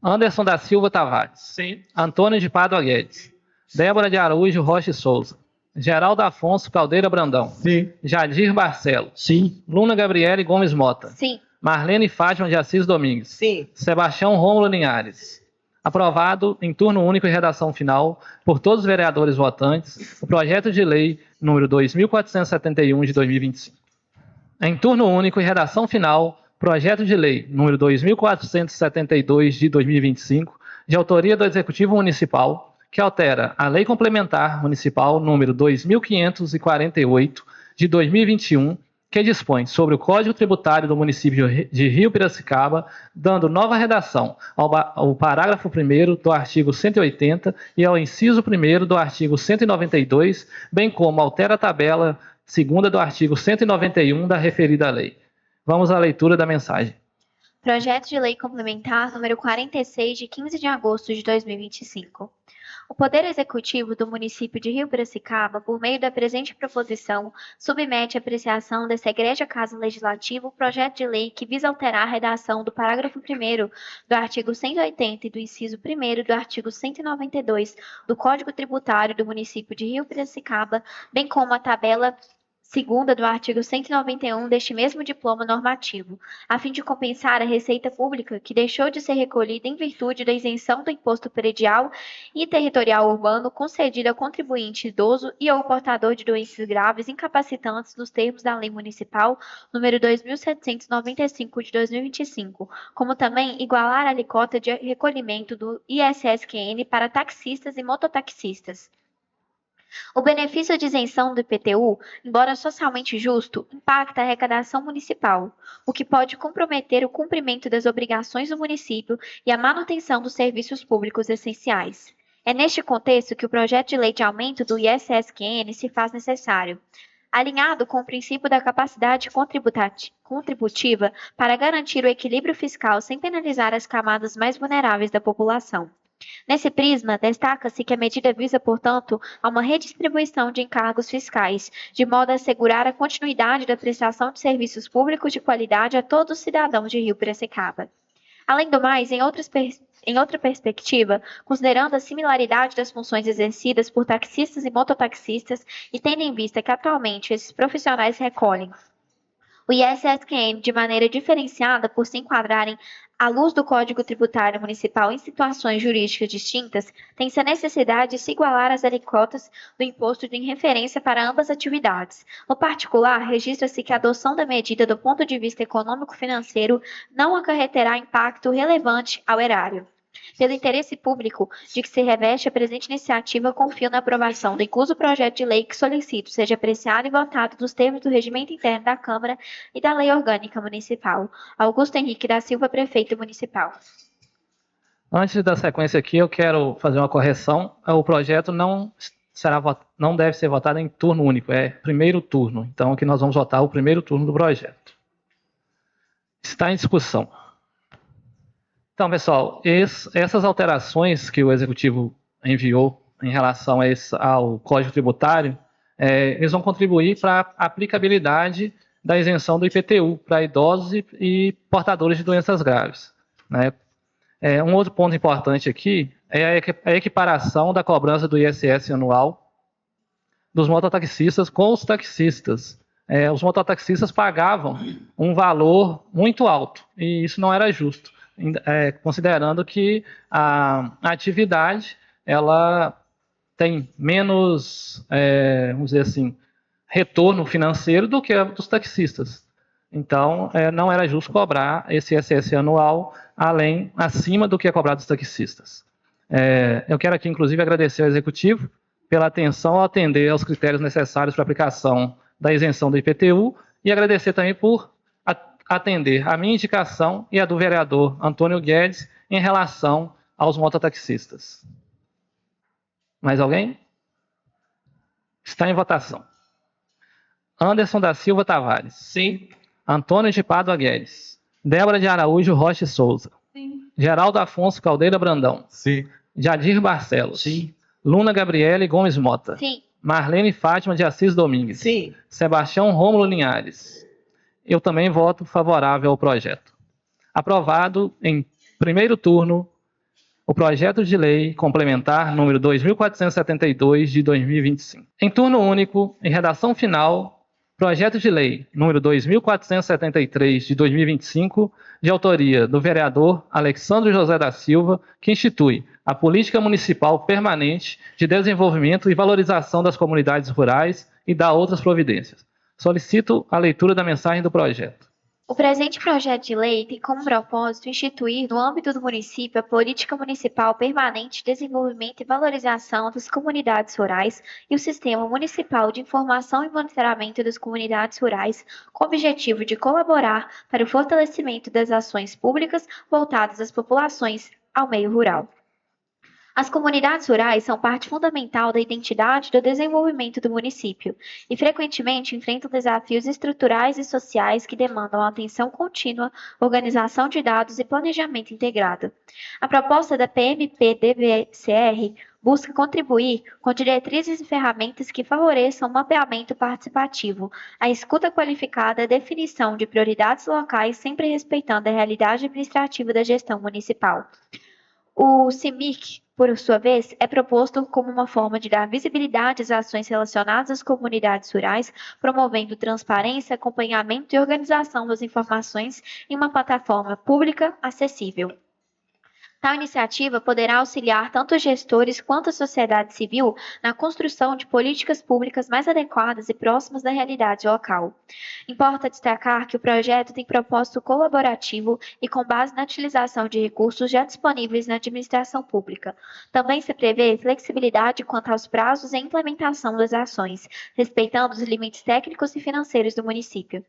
Anderson da Silva Tavares. Sim. Antônio de Pádua Guedes. Débora de Araújo Rocha e Souza. Geraldo Afonso Caldeira Brandão. Sim. Jadir Barcelo. Sim. Luna Gabriele Gomes Mota. Sim. Marlene Fátima de Assis Domingues. Sim. Sebastião Rômulo Linhares. Aprovado em turno único e redação final por todos os vereadores votantes o projeto de lei número 2471 de 2025. Em turno único e redação final, projeto de lei número 2472 de 2025, de autoria do Executivo Municipal, que altera a Lei Complementar Municipal número 2548 de 2021, que dispõe sobre o Código Tributário do município de Rio Piracicaba, dando nova redação ao parágrafo 1º do artigo 180 e ao inciso 1º do artigo 192, bem como altera a tabela 2ª do artigo 191 da referida lei. Vamos à leitura da mensagem. Projeto de Lei Complementar número 46, de 15 de agosto de 2025. O Poder Executivo do município de Rio Piracicaba, por meio da presente proposição, submete à apreciação desta Egrégia Casa Legislativa o projeto de lei que visa alterar a redação do parágrafo 1º do artigo 180 e do inciso 1º do artigo 192 do Código Tributário do município de Rio Piracicaba, bem como a tabela 2ª do artigo 191 deste mesmo diploma normativo, a fim de compensar a receita pública que deixou de ser recolhida em virtude da isenção do imposto predial e territorial urbano concedida ao contribuinte idoso e ou portador de doenças graves incapacitantes nos termos da Lei Municipal número 2795 de 2025, como também igualar a alíquota de recolhimento do ISSQN para taxistas e mototaxistas. O benefício de isenção do IPTU, embora socialmente justo, impacta a arrecadação municipal, o que pode comprometer o cumprimento das obrigações do município e a manutenção dos serviços públicos essenciais. É neste contexto que o projeto de lei de aumento do ISSQN se faz necessário. Alinhado com o princípio da capacidade contributiva para garantir o equilíbrio fiscal sem penalizar as camadas mais vulneráveis da população. Nesse prisma, destaca-se que a medida visa, portanto, a uma redistribuição de encargos fiscais, de modo a assegurar a continuidade da prestação de serviços públicos de qualidade a todos os cidadãos de Rio Piracicaba. Além do mais, em outra perspectiva, considerando a similaridade das funções exercidas por taxistas e mototaxistas e tendo em vista que atualmente esses profissionais recolhem o ISSQN de maneira diferenciada por se enquadrarem à luz do Código Tributário Municipal em situações jurídicas distintas, tem-se a necessidade de se igualar as alíquotas do imposto em referência para ambas atividades. No particular, registra-se que a adoção da medida do ponto de vista econômico-financeiro não acarreterá impacto relevante ao erário. Pelo interesse público de que se reveste a presente iniciativa, confio na aprovação do incluso projeto de lei que solicito seja apreciado e votado nos termos do regimento interno da Câmara e da Lei Orgânica Municipal. Augusto Henrique da Silva, Prefeito Municipal. Antes da sequência aqui, eu quero fazer uma correção. O projeto não deve ser votado em turno único, é primeiro turno. Então, aqui nós vamos votar o primeiro turno do projeto. Está em discussão. Então, pessoal, essas alterações que o Executivo enviou em relação ao Código Tributário, eles vão contribuir para a aplicabilidade da isenção do IPTU para idosos e portadores de doenças graves, né? Um outro ponto importante aqui é a equiparação da cobrança do ISS anual dos mototaxistas com os taxistas. Os mototaxistas pagavam um valor muito alto e isso não era justo. Considerando que a atividade ela tem menos, vamos dizer assim, retorno financeiro do que a dos taxistas. Então, não era justo cobrar esse ISS anual acima do que é cobrado dos taxistas. Eu quero aqui, inclusive, agradecer ao Executivo pela atenção ao atender aos critérios necessários para a aplicação da isenção do IPTU e agradecer também por atender a minha indicação e a do vereador Antônio Guedes em relação aos mototaxistas. Mais alguém? Está em votação. Anderson da Silva Tavares. Sim. Antônio de Pádua Guedes. Débora de Araújo Rocha Souza. Sim. Geraldo Afonso Caldeira Brandão. Sim. Jadir Barcelos. Sim. Luna Gabriele Gomes Mota. Sim. Marlene Fátima de Assis Domingues. Sim. Sebastião Rômulo Linhares. Eu também voto favorável ao projeto. Aprovado em primeiro turno o projeto de lei complementar número 2.472 de 2025. Em turno único, em redação final, projeto de lei número 2.473 de 2025, de autoria do vereador Alexandre José da Silva, que institui a Política Municipal Permanente de Desenvolvimento e Valorização das Comunidades Rurais e dá outras providências. Solicito a leitura da mensagem do projeto. O presente projeto de lei tem como propósito instituir, no âmbito do município, a Política Municipal Permanente de Desenvolvimento e Valorização das Comunidades Rurais e o Sistema Municipal de Informação e Monitoramento das Comunidades Rurais, com o objetivo de colaborar para o fortalecimento das ações públicas voltadas às populações ao meio rural. As comunidades rurais são parte fundamental da identidade e do desenvolvimento do município e frequentemente enfrentam desafios estruturais e sociais que demandam atenção contínua, organização de dados e planejamento integrado. A proposta da PMPDVCR busca contribuir com diretrizes e ferramentas que favoreçam o mapeamento participativo, a escuta qualificada e a definição de prioridades locais, sempre respeitando a realidade administrativa da gestão municipal. O CIMIC, por sua vez, é proposto como uma forma de dar visibilidade às ações relacionadas às comunidades rurais, promovendo transparência, acompanhamento e organização das informações em uma plataforma pública acessível. Tal iniciativa poderá auxiliar tanto os gestores quanto a sociedade civil na construção de políticas públicas mais adequadas e próximas da realidade local. Importa destacar que o projeto tem propósito colaborativo e com base na utilização de recursos já disponíveis na administração pública. Também se prevê flexibilidade quanto aos prazos e implementação das ações, respeitando os limites técnicos e financeiros do município.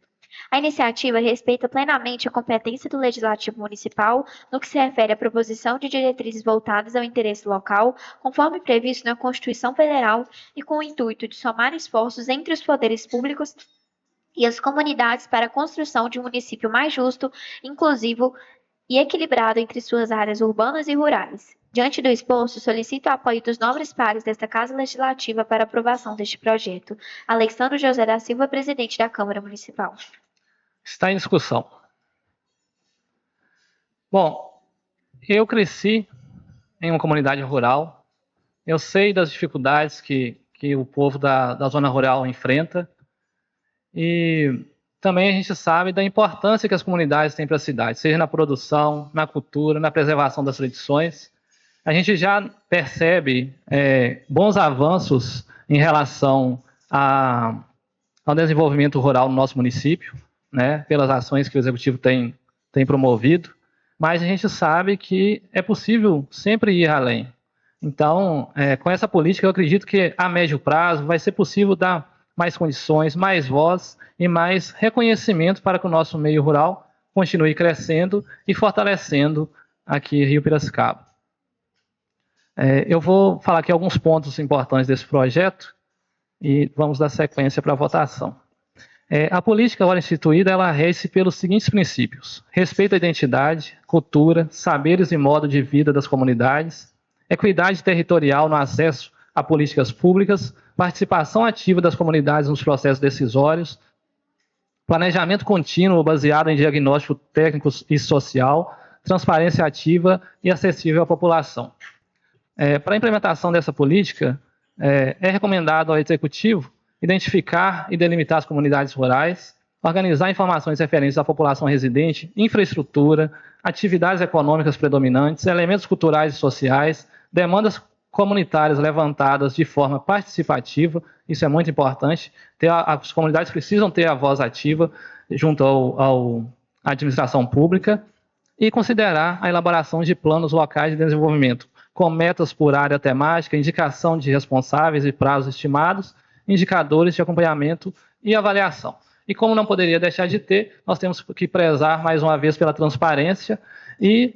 A iniciativa respeita plenamente a competência do Legislativo Municipal no que se refere à proposição de diretrizes voltadas ao interesse local, conforme previsto na Constituição Federal e com o intuito de somar esforços entre os poderes públicos e as comunidades para a construção de um município mais justo, inclusivo e equilibrado entre suas áreas urbanas e rurais. Diante do exposto, solicito o apoio dos nobres pares desta Casa Legislativa para aprovação deste projeto. Alexandre José da Silva, presidente da Câmara Municipal. Está em discussão. Bom, eu cresci em uma comunidade rural. Eu sei das dificuldades que o povo da zona rural enfrenta. E também a gente sabe da importância que as comunidades têm para a cidade, seja na produção, na cultura, na preservação das tradições. A gente já percebe bons avanços em relação ao desenvolvimento rural no nosso município, né, pelas ações que o Executivo tem promovido, mas a gente sabe que é possível sempre ir além. Então, com essa política, eu acredito que a médio prazo vai ser possível dar mais condições, mais voz e mais reconhecimento para que o nosso meio rural continue crescendo e fortalecendo aqui Rio Piracicaba. Eu vou falar aqui alguns pontos importantes desse projeto e vamos dar sequência para a votação. A política agora instituída, ela rege pelos seguintes princípios: respeito à identidade, cultura, saberes e modo de vida das comunidades, equidade territorial no acesso a políticas públicas, participação ativa das comunidades nos processos decisórios, planejamento contínuo baseado em diagnóstico técnico e social, transparência ativa e acessível à população. Para a implementação dessa política, é recomendado ao Executivo identificar e delimitar as comunidades rurais, organizar informações referentes à população residente, infraestrutura, atividades econômicas predominantes, elementos culturais e sociais, demandas comunitárias levantadas de forma participativa, isso é muito importante. As comunidades precisam ter a voz ativa junto à administração pública e considerar a elaboração de planos locais de desenvolvimento, com metas por área temática, indicação de responsáveis e prazos estimados, indicadores de acompanhamento e avaliação. E como não poderia deixar de ter, nós temos que prezar mais uma vez pela transparência e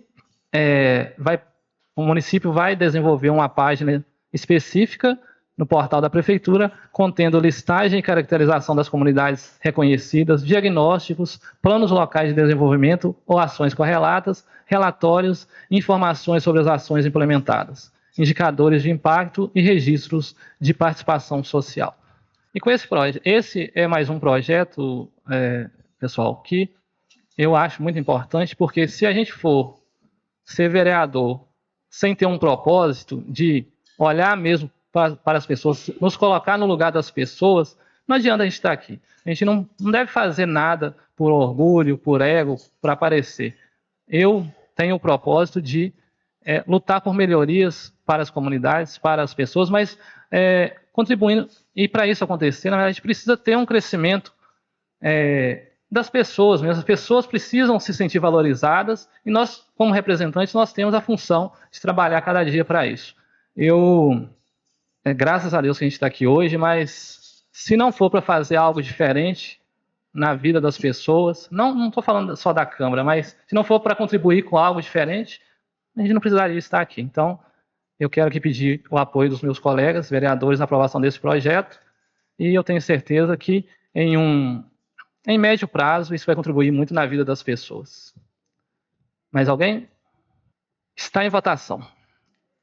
o município vai desenvolver uma página específica no portal da Prefeitura, contendo listagem e caracterização das comunidades reconhecidas, diagnósticos, planos locais de desenvolvimento ou ações correlatas, relatórios, informações sobre as ações implementadas, indicadores de impacto e registros de participação social. E com esse é mais um projeto, pessoal, que eu acho muito importante, porque se a gente for ser vereador sem ter um propósito de olhar mesmo para as pessoas, nos colocar no lugar das pessoas, não adianta a gente estar aqui. A gente não deve fazer nada por orgulho, por ego, para aparecer. Eu tenho o propósito de lutar por melhorias para as comunidades, para as pessoas, mas contribuindo. E para isso acontecer, na verdade, a gente precisa ter um crescimento das pessoas mesmo. As pessoas precisam se sentir valorizadas e nós, como representantes, nós temos a função de trabalhar cada dia para isso. Graças a Deus que a gente está aqui hoje, mas se não for para fazer algo diferente na vida das pessoas, não estou falando só da Câmara, mas se não for para contribuir com algo diferente, a gente não precisaria estar aqui. Então, eu quero aqui pedir o apoio dos meus colegas, vereadores, na aprovação desse projeto, e eu tenho certeza que em médio prazo isso vai contribuir muito na vida das pessoas. Mais alguém? Está em votação.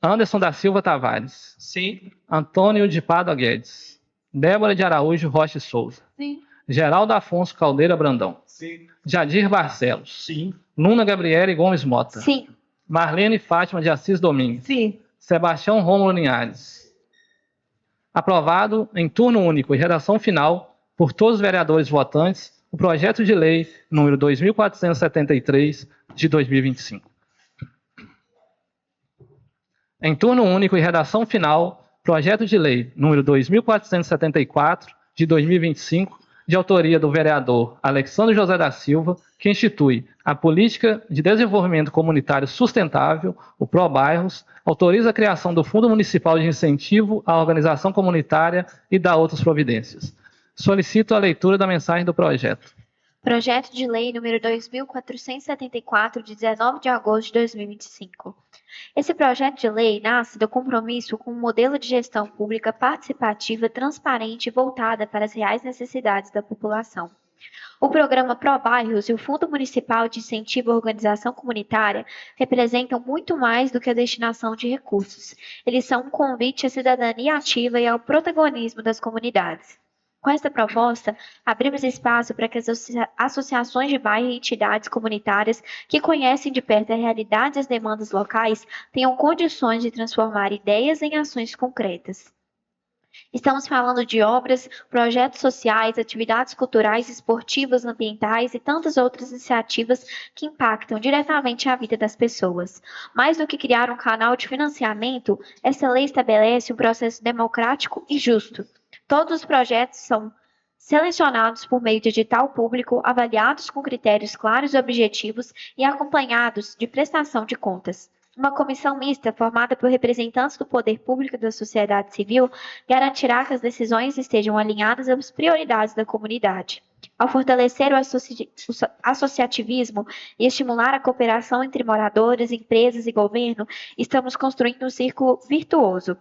Anderson da Silva Tavares. Sim. Antônio de Pádua Guedes. Débora de Araújo Rocha e Souza. Sim. Geraldo Afonso Caldeira Brandão. Sim. Jadir Barcelos. Sim. Luna Gabriele Gomes Mota. Sim. Marlene Fátima de Assis Domingues. Sim. Sebastião Rômulo Linhares. Aprovado em turno único e redação final por todos os vereadores votantes o projeto de lei número 2473 de 2025. Em turno único e redação final, projeto de lei número 2474 de 2025, de autoria do vereador Alexandre José da Silva, que institui a Política de Desenvolvimento Comunitário Sustentável, o ProBairros, autoriza a criação do Fundo Municipal de Incentivo à Organização Comunitária e dá outras providências. Solicito a leitura da mensagem do projeto. Projeto de lei número 2474, de 19 de agosto de 2025. Esse projeto de lei nasce do compromisso com um modelo de gestão pública participativa, transparente e voltada para as reais necessidades da população. O programa ProBairros e o Fundo Municipal de Incentivo à Organização Comunitária representam muito mais do que a destinação de recursos. Eles são um convite à cidadania ativa e ao protagonismo das comunidades. Com esta proposta, abrimos espaço para que as associações de bairro e entidades comunitárias que conhecem de perto a realidade e as demandas locais tenham condições de transformar ideias em ações concretas. Estamos falando de obras, projetos sociais, atividades culturais, esportivas, ambientais e tantas outras iniciativas que impactam diretamente a vida das pessoas. Mais do que criar um canal de financiamento, essa lei estabelece um processo democrático e justo. Todos os projetos são selecionados por meio de edital público, avaliados com critérios claros e objetivos e acompanhados de prestação de contas. Uma comissão mista, formada por representantes do poder público e da sociedade civil, garantirá que as decisões estejam alinhadas às prioridades da comunidade. Ao fortalecer o associativismo e estimular a cooperação entre moradores, empresas e governo, estamos construindo um círculo virtuoso.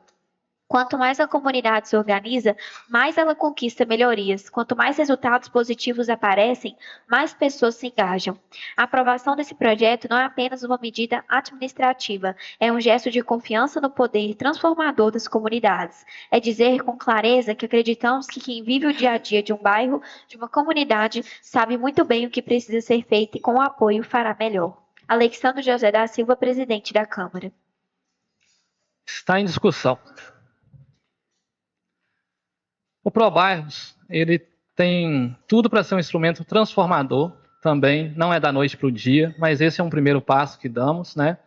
Quanto mais a comunidade se organiza, mais ela conquista melhorias. Quanto mais resultados positivos aparecem, mais pessoas se engajam. A aprovação desse projeto não é apenas uma medida administrativa, é um gesto de confiança no poder transformador das comunidades. É dizer com clareza que acreditamos que quem vive o dia a dia de um bairro, de uma comunidade, sabe muito bem o que precisa ser feito e com o apoio fará melhor. Alexandre José da Silva, presidente da Câmara. Está em discussão. O ProBairros, ele tem tudo para ser um instrumento transformador também, não é da noite para o dia, mas esse é um primeiro passo que damos, né?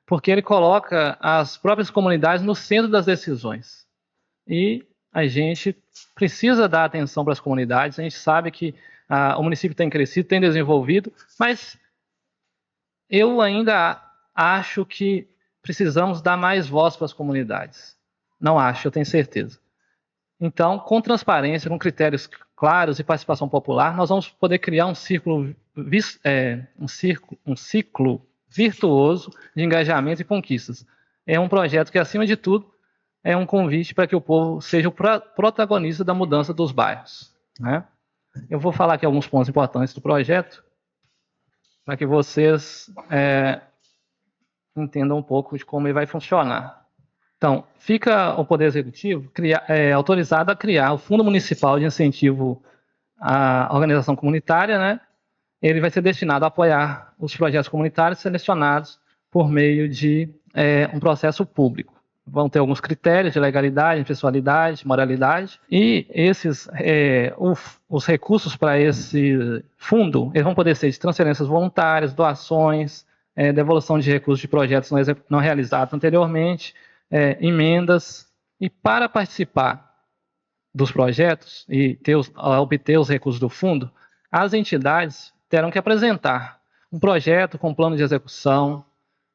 Porque ele coloca as próprias comunidades no centro das decisões. E a gente precisa dar atenção para as comunidades, a gente sabe que o município tem crescido, tem desenvolvido, mas eu ainda acho que precisamos dar mais voz para as comunidades. Não acho, eu tenho certeza. Então, com transparência, com critérios claros e participação popular, nós vamos poder criar um ciclo virtuoso de engajamento e conquistas. É um projeto que, acima de tudo, é um convite para que o povo seja o protagonista da mudança dos bairros, né? Eu vou falar aqui alguns pontos importantes do projeto, para que vocês entendam um pouco de como ele vai funcionar. Então, fica o Poder Executivo autorizado a criar o Fundo Municipal de Incentivo à Organização Comunitária, né? Ele vai ser destinado a apoiar os projetos comunitários selecionados por meio de um processo público. Vão ter alguns critérios de legalidade, impessoalidade, moralidade, e os recursos para esse fundo eles vão poder ser de transferências voluntárias, doações, devolução de recursos de projetos não realizados anteriormente, emendas. E para participar dos projetos e obter os recursos do fundo, as entidades terão que apresentar um projeto com plano de execução,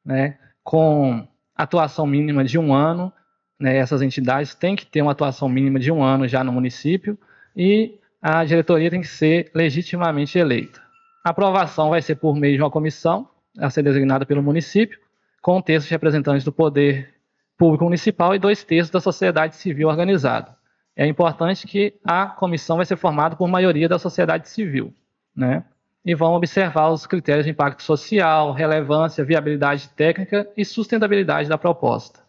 né, com atuação mínima de 1 ano, né, essas entidades têm que ter uma atuação mínima de 1 ano já no município e a diretoria tem que ser legitimamente eleita. A aprovação vai ser por meio de uma comissão a ser designada pelo município, com 1/3 de representantes do Poder Público Municipal e 2/3 da sociedade civil organizada. É importante que a comissão vai ser formada por maioria da sociedade civil, né? E vão observar os critérios de impacto social, relevância, viabilidade técnica e sustentabilidade da proposta.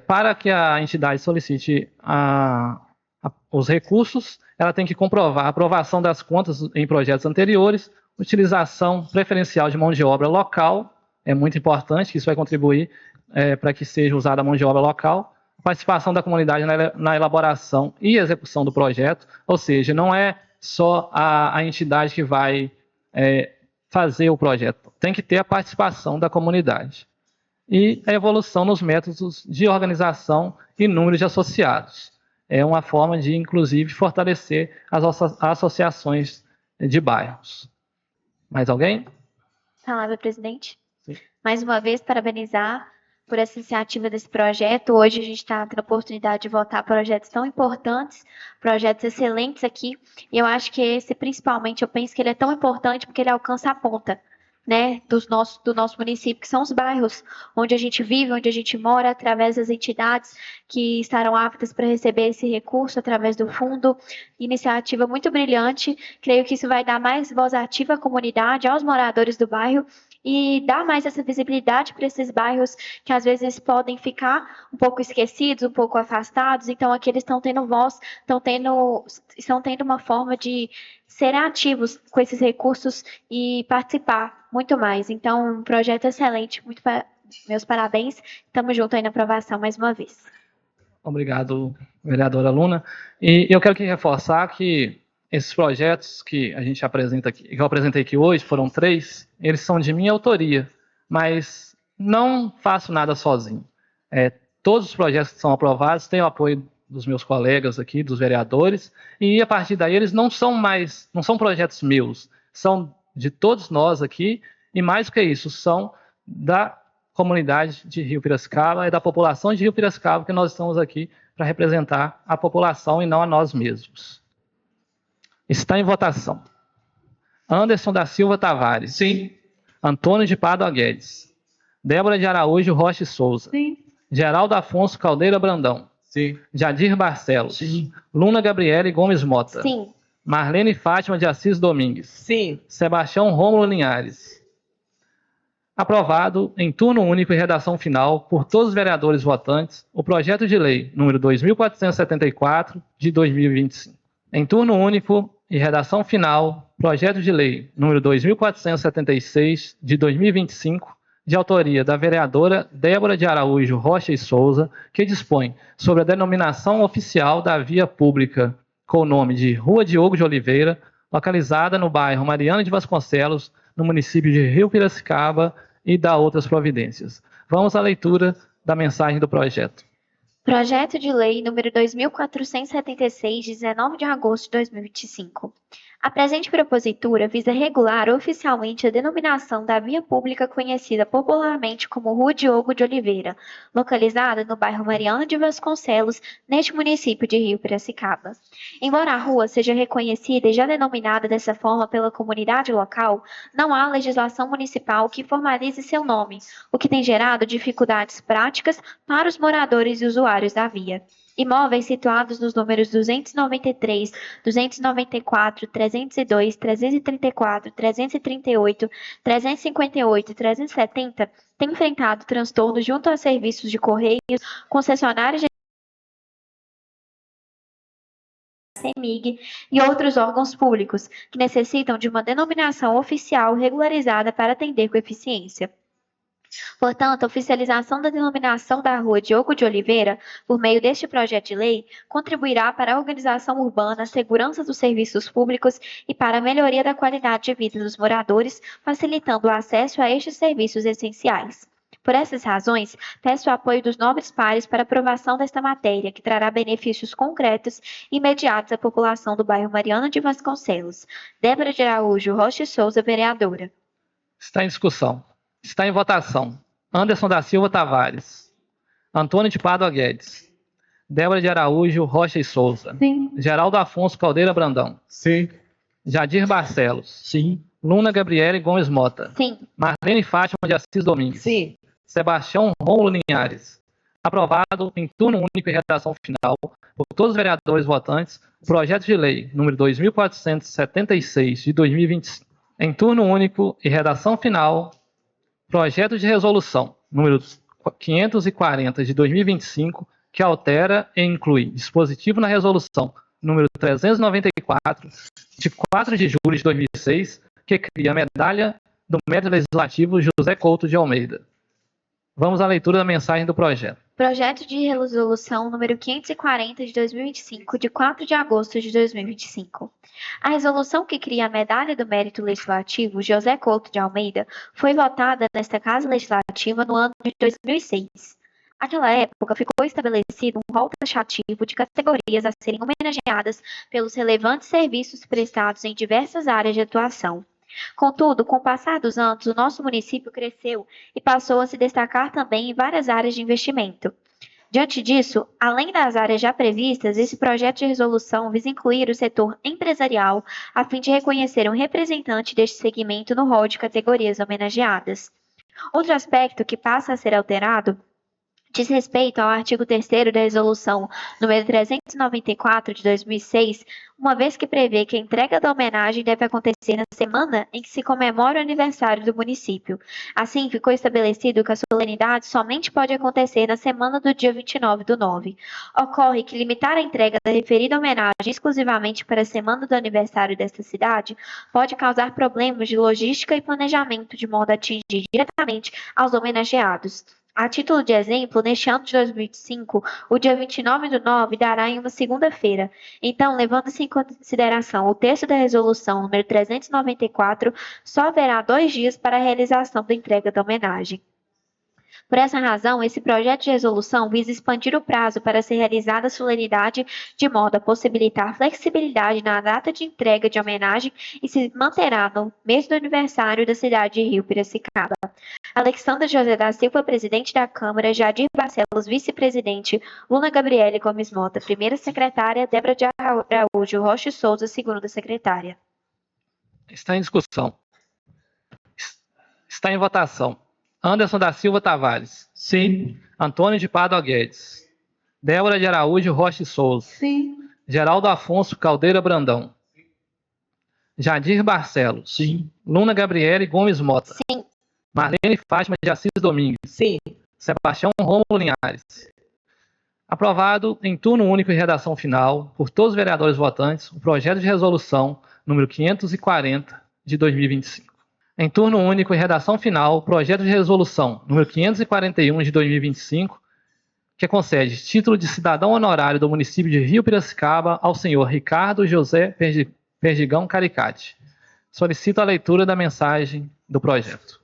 Para que a entidade solicite os recursos, ela tem que comprovar a aprovação das contas em projetos anteriores, utilização preferencial de mão de obra local, é muito importante, que isso vai contribuir para que seja usada a mão de obra local, participação da comunidade na elaboração e execução do projeto, ou seja, não é só a entidade que vai fazer o projeto, tem que ter a participação da comunidade. E a evolução nos métodos de organização e número de associados. É uma forma de, inclusive, fortalecer as associações de bairros. Mais alguém? Palavra, presidente. Sim. Mais uma vez, parabenizar por essa iniciativa desse projeto. Hoje a gente está tendo a oportunidade de votar projetos tão importantes, projetos excelentes aqui. E eu acho que esse, principalmente, eu penso que ele é tão importante porque ele alcança a ponta, né, do nosso município, que são os bairros onde a gente vive, onde a gente mora, através das entidades que estarão aptas para receber esse recurso através do fundo. Iniciativa muito brilhante. Creio que isso vai dar mais voz ativa à comunidade, aos moradores do bairro, e dar mais essa visibilidade para esses bairros que às vezes podem ficar um pouco esquecidos, um pouco afastados. Então aqui eles estão tendo voz, estão tendo uma forma de serem ativos com esses recursos e participar muito mais. Então, um projeto excelente, meus parabéns. Estamos juntos aí na aprovação mais uma vez. Obrigado, vereadora Luna. E eu quero reforçar que esses projetos que a gente apresenta aqui, que eu apresentei aqui hoje, foram 3, eles são de minha autoria, mas não faço nada sozinho. Todos os projetos que são aprovados têm o apoio dos meus colegas aqui, dos vereadores, e a partir daí eles não são projetos meus, são de todos nós aqui, e mais do que isso, são da comunidade de Rio Piracicaba e da população de Rio Piracicaba, que nós estamos aqui para representar a população e não a nós mesmos. Está em votação. Anderson da Silva Tavares. Sim. Antônio de Pádua Guedes. Débora de Araújo Rocha e Souza. Sim. Geraldo Afonso Caldeira Brandão. Sim. Jadir Barcelos. Sim. Luna Gabriele Gomes Mota. Sim. Marlene Fátima de Assis Domingues. Sim. Sebastião Rômulo Linhares. Aprovado em turno único e redação final por todos os vereadores votantes o projeto de lei número 2474 de 2025. Em turno único e redação final, projeto de lei número 2476 de 2025, de autoria da vereadora Débora de Araújo Rocha e Souza, que dispõe sobre a denominação oficial da via pública com o nome de Rua Diogo de Oliveira, localizada no bairro Mariana de Vasconcelos, no município de Rio Piracicaba, e da outras providências. Vamos à leitura da mensagem do projeto. Projeto de lei número 2476, de 19 de agosto de 2025. A presente propositura visa regular oficialmente a denominação da via pública conhecida popularmente como Rua Diogo de Oliveira, localizada no bairro Mariana de Vasconcelos, neste município de Rio Piracicaba. Embora a rua seja reconhecida e já denominada dessa forma pela comunidade local, não há legislação municipal que formalize seu nome, o que tem gerado dificuldades práticas para os moradores e usuários da via. Imóveis situados nos números 293, 294, 302, 334, 338, 358 e 370 têm enfrentado transtornos junto a serviços de correios, concessionárias de CEMIG e outros órgãos públicos, que necessitam de uma denominação oficial regularizada para atender com eficiência. Portanto, a oficialização da denominação da Rua Diogo de Oliveira, por meio deste projeto de lei, contribuirá para a organização urbana, a segurança dos serviços públicos e para a melhoria da qualidade de vida dos moradores, facilitando o acesso a estes serviços essenciais. Por essas razões, peço o apoio dos nobres pares para a aprovação desta matéria, que trará benefícios concretos e imediatos à população do bairro Mariana de Vasconcelos. Débora de Araújo Rocha e Souza, vereadora. Está em discussão. Está em votação. Anderson da Silva Tavares. Antônio de Pádua Guedes. Débora de Araújo Rocha e Souza. Sim. Geraldo Afonso Caldeira Brandão. Sim. Jadir Barcelos. Sim. Luna Gabriele Gomes Mota. Sim. Marlene Fátima de Assis Domingues. Sim. Sebastião Rômulo Linhares. Aprovado em turno único e redação final por todos os vereadores votantes o projeto de lei número 2476 de 2025. Em turno único e redação final, projeto de resolução número 540 de 2025, que altera e inclui dispositivo na resolução número 394 de 4 de julho de 2006, que cria a medalha do Mérito Legislativo José Couto de Almeida. Vamos à leitura da mensagem do projeto. Projeto de resolução número 540 de 2025, de 4 de agosto de 2025. A resolução que cria a Medalha do Mérito Legislativo José Couto de Almeida foi votada nesta Casa Legislativa no ano de 2006. Naquela época, ficou estabelecido um rol taxativo de categorias a serem homenageadas pelos relevantes serviços prestados em diversas áreas de atuação. Contudo, com o passar dos anos, o nosso município cresceu e passou a se destacar também em várias áreas de investimento. Diante disso, além das áreas já previstas, esse projeto de resolução visa incluir o setor empresarial, a fim de reconhecer um representante deste segmento no rol de categorias homenageadas. Outro aspecto que passa a ser alterado diz respeito ao artigo 3º da Resolução número 394 de 2006, uma vez que prevê que a entrega da homenagem deve acontecer na semana em que se comemora o aniversário do município. Assim, ficou estabelecido que a solenidade somente pode acontecer na semana do dia 29/9. Ocorre que limitar a entrega da referida homenagem exclusivamente para a semana do aniversário desta cidade pode causar problemas de logística e planejamento, de modo a atingir diretamente aos homenageados. A título de exemplo, neste ano de 2005, o dia 29/9 dará em uma segunda-feira. Então, levando-se em consideração o texto da resolução número 394, só haverá 2 dias para a realização da entrega da homenagem. Por essa razão, esse projeto de resolução visa expandir o prazo para ser realizada a solenidade de modo a possibilitar flexibilidade na data de entrega de homenagem e se manterá no mês do aniversário da cidade de Rio Piracicaba. Alexandra José da Silva, presidente da Câmara, Jadir Barcelos, vice-presidente, Luna Gabriele Gomes Mota, primeira secretária, Débora de Araújo Rocha e Souza, segunda secretária. Está em discussão. Está em votação. Anderson da Silva Tavares. Sim. Antônio de Pádua Guedes. Débora de Araújo Rocha e Souza. Sim. Geraldo Afonso Caldeira Brandão. Jadir Barcelos. Sim. Luna Gabriele Gomes Mota. Sim. Marlene Fátima de Assis Domingues. Sim. Sebastião Rômulo Linhares. Aprovado em turno único e redação final por todos os vereadores votantes o projeto de resolução número 540 de 2025. Em turno único e redação final, o projeto de resolução número 541 de 2025, que concede título de cidadão honorário do município de Rio Piracicaba ao senhor Ricardo José Perdigão Caricati. Solicito a leitura da mensagem do projeto.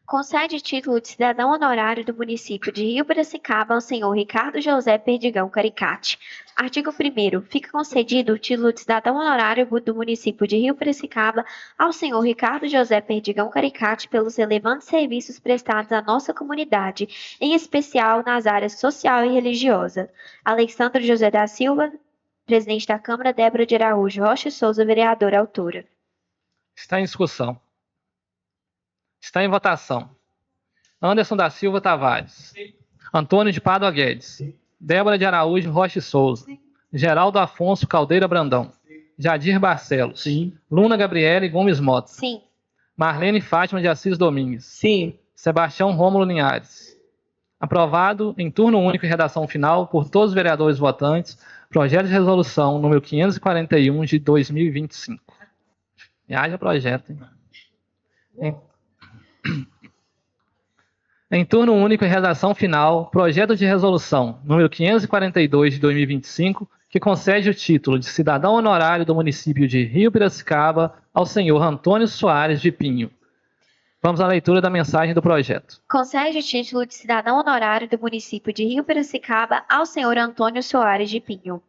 Concede título de cidadão honorário do município de Rio Piracicaba ao senhor Ricardo José Perdigão Caricati. Artigo 1º. Fica concedido o título de cidadão honorário do município de Rio Piracicaba ao senhor Ricardo José Perdigão Caricati pelos relevantes serviços prestados à nossa comunidade, em especial nas áreas social e religiosa. Alexandre José da Silva, presidente da Câmara, Débora de Araújo Rocha e Souza, vereadora, autora. Está em discussão. Está em votação. Anderson da Silva Tavares. Antônio de Pádua Guedes. Débora de Araújo Rocha e Souza. Geraldo Afonso Caldeira Brandão. Jadir Barcelos. Luna Gabriele Gomes Mota. Sim. Marlene Fátima de Assis Domingues. Sim. Sebastião Rômulo Linhares. Aprovado em turno único e redação final por todos os vereadores votantes, projeto de resolução número 541 de 2025. E haja projeto, hein? Em turno único e redação final, projeto de resolução número 542 de 2025, que concede o título de cidadão honorário do município de Rio Piracicaba ao senhor Antônio Soares de Pinho. Vamos à leitura da mensagem do projeto. Concede o título de cidadão honorário do município de Rio Piracicaba ao senhor Antônio Soares de Pinho.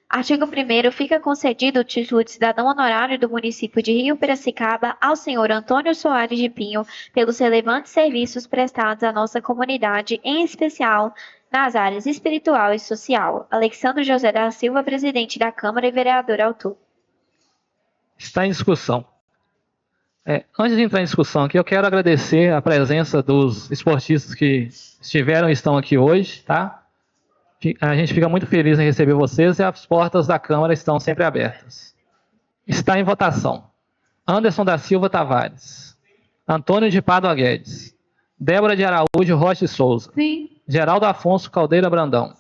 Artigo 1º. Fica concedido o título de cidadão honorário do município de Rio Piracicaba ao senhor Antônio Soares de Pinho pelos relevantes serviços prestados à nossa comunidade, em especial nas áreas espiritual e social. Alexandre José da Silva, presidente da Câmara e vereador autor. Está em discussão. Antes de entrar em discussão aqui, eu quero agradecer a presença dos esportistas que estiveram e estão aqui hoje, tá? A gente fica muito feliz em receber vocês e as portas da Câmara estão sempre abertas. Está em votação. Anderson da Silva Tavares. Antônio de Pádua Guedes. Débora de Araújo Rocha e Souza. Sim. Geraldo Afonso Caldeira Brandão.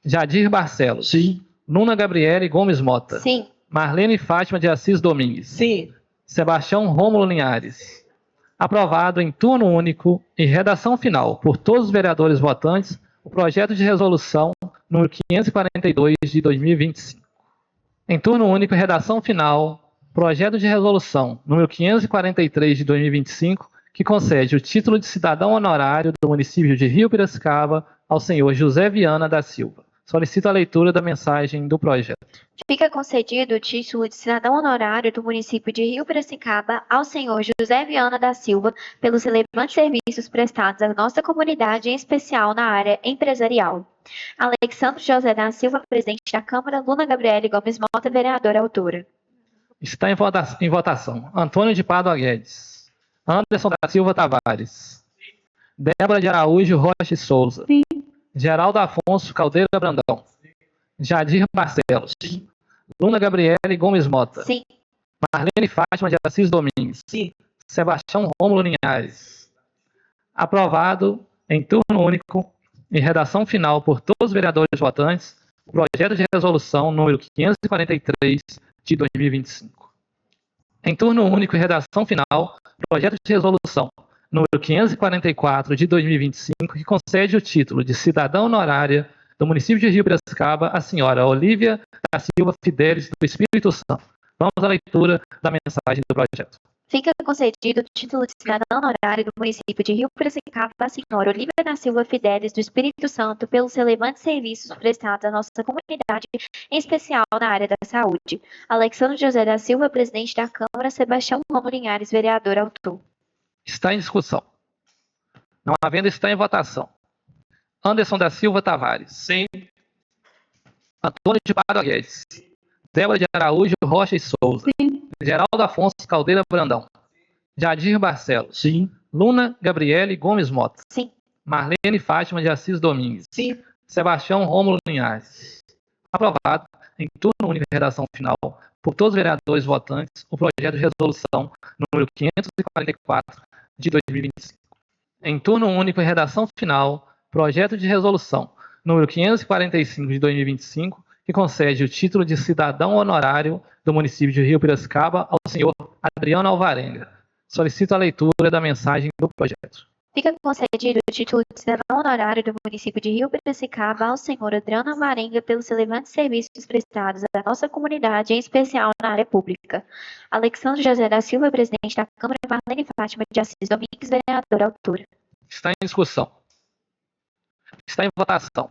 Jadir Barcelos. Sim. Luna Gabriele Gomes Mota. Sim. Marlene Fátima de Assis Domingues. Sim. Sebastião Rômulo Linhares. Aprovado em turno único e redação final por todos os vereadores votantes, o projeto de resolução número 542 de 2025. Em turno único e redação final, projeto de resolução número 543 de 2025, que concede o título de cidadão honorário do município de Rio Piracicaba ao senhor José Viana da Silva. Solicito a leitura da mensagem do projeto. Fica concedido o título de cidadão honorário do município de Rio Piracicaba ao senhor José Viana da Silva pelos relevantes serviços prestados à nossa comunidade, em especial na área empresarial. Alexandre José da Silva, presidente da Câmara, Luna Gabriele Gomes Mota, vereadora autora. Está em votação. Antônio de Pádua Guedes. Anderson da Silva Tavares. Débora de Araújo Rocha e Souza. Sim. Geraldo Afonso Caldeira Brandão. Jadir Barcelos. Luna Gabriele Gomes Mota. Sim. Marlene Fátima de Assis Domingues. Sim. Sebastião Rômulo Linhares. Aprovado em turno único e redação final por todos os vereadores votantes, o projeto de resolução número 543 de 2025. Em turno único e redação final, projeto de resolução número 544 de 2025, que concede o título de cidadã honorária do município de Rio Piracicaba à senhora Olívia da Silva Fidelis do Espírito Santo. Vamos à leitura da mensagem do projeto. Fica concedido o título de cidadão honorário do município de Rio Piracicaba à senhora Olívia da Silva Fidelis do Espírito Santo pelos relevantes serviços prestados à nossa comunidade, em especial na área da saúde. Alexandre José da Silva, presidente da Câmara, Sebastião Rômulo Linhares, vereador autor. Está em discussão. Não havendo, está em votação. Anderson da Silva Tavares. Sim. Antônio de Pádua Guedes. Débora de Araújo Rocha e Souza. Sim. Geraldo Afonso Caldeira Brandão. Jadir Barcelos. Sim. Luna Gabriele Gomes Mota. Sim. Marlene Fátima de Assis Domingues. Sim. Sebastião Rômulo Linhares. Aprovado em turno único e redação final por todos os vereadores votantes o projeto de resolução número 544 de 2025. Em turno único e redação final, projeto de resolução número 545 de 2025, que concede o título de cidadão honorário do município de Rio Piracicaba ao senhor Adriano Alvarenga. Solicito a leitura da mensagem do projeto. Fica concedido o título de cidadão honorário do município de Rio Piracicaba ao senhor Adriano Alvarenga pelos relevantes serviços prestados à nossa comunidade, em especial na área pública. Alexandre José da Silva, presidente da Câmara, e Marlene Fátima de Assis Domingues, vereadora autora. Está em discussão. Está em votação.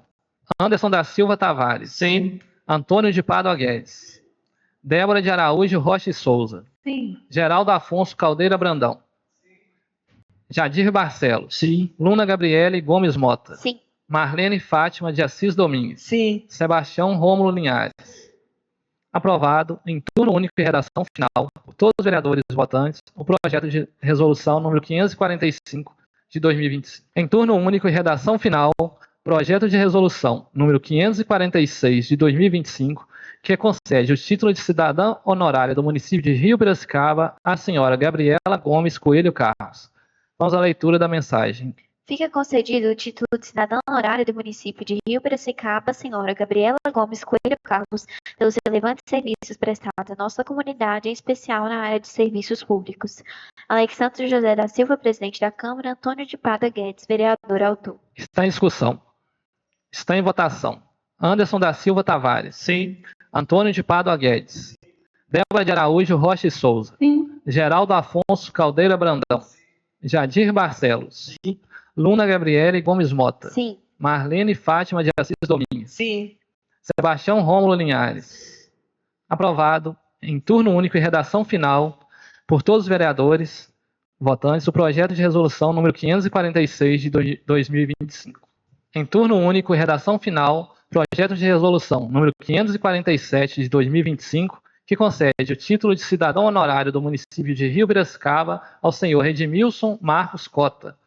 Anderson da Silva Tavares. Sim. Antônio de Pádua Guedes. Débora de Araújo Rocha e Souza. Sim. Geraldo Afonso Caldeira Brandão. Jadir Barcelos. Sim. Luna Gabriele Gomes Mota. Sim. Marlene Fátima de Assis Domingues. Sim. Sebastião Rômulo Linhares. Aprovado em turno único e redação final por todos os vereadores votantes o projeto de resolução número 545 de 2025. Em turno único e redação final, projeto de resolução número 546 de 2025, que concede o título de cidadã honorária do município de Rio Piracicaba à senhora Gabriela Gomes Coelho Carlos. Vamos à leitura da mensagem. Fica concedido o título de cidadã honorária do município de Rio Piracicaba à senhora Gabriela Gomes Coelho Carlos pelos relevantes serviços prestados à nossa comunidade, em especial na área de serviços públicos. Alexandre José da Silva, presidente da Câmara, Antônio de Pádua Guedes, vereador autor. Está em discussão. Está em votação. Anderson da Silva Tavares. Sim. Antônio de Pádua Guedes. Débora de Araújo Rocha e Souza. Sim. Geraldo Afonso Caldeira Brandão. Jadir Barcelos. Sim. Luna Gabriele Gomes Mota. Sim. Marlene Fátima de Assis Domingues. Sim. Sebastião Rômulo Linhares. Aprovado em turno único e redação final por todos os vereadores votantes o projeto de resolução número 546 de 2025. Em turno único e redação final, projeto de resolução número 547 de 2025, que concede o título de cidadão honorário do município de Rio Piracicaba ao senhor Edmilson Marcos Cota.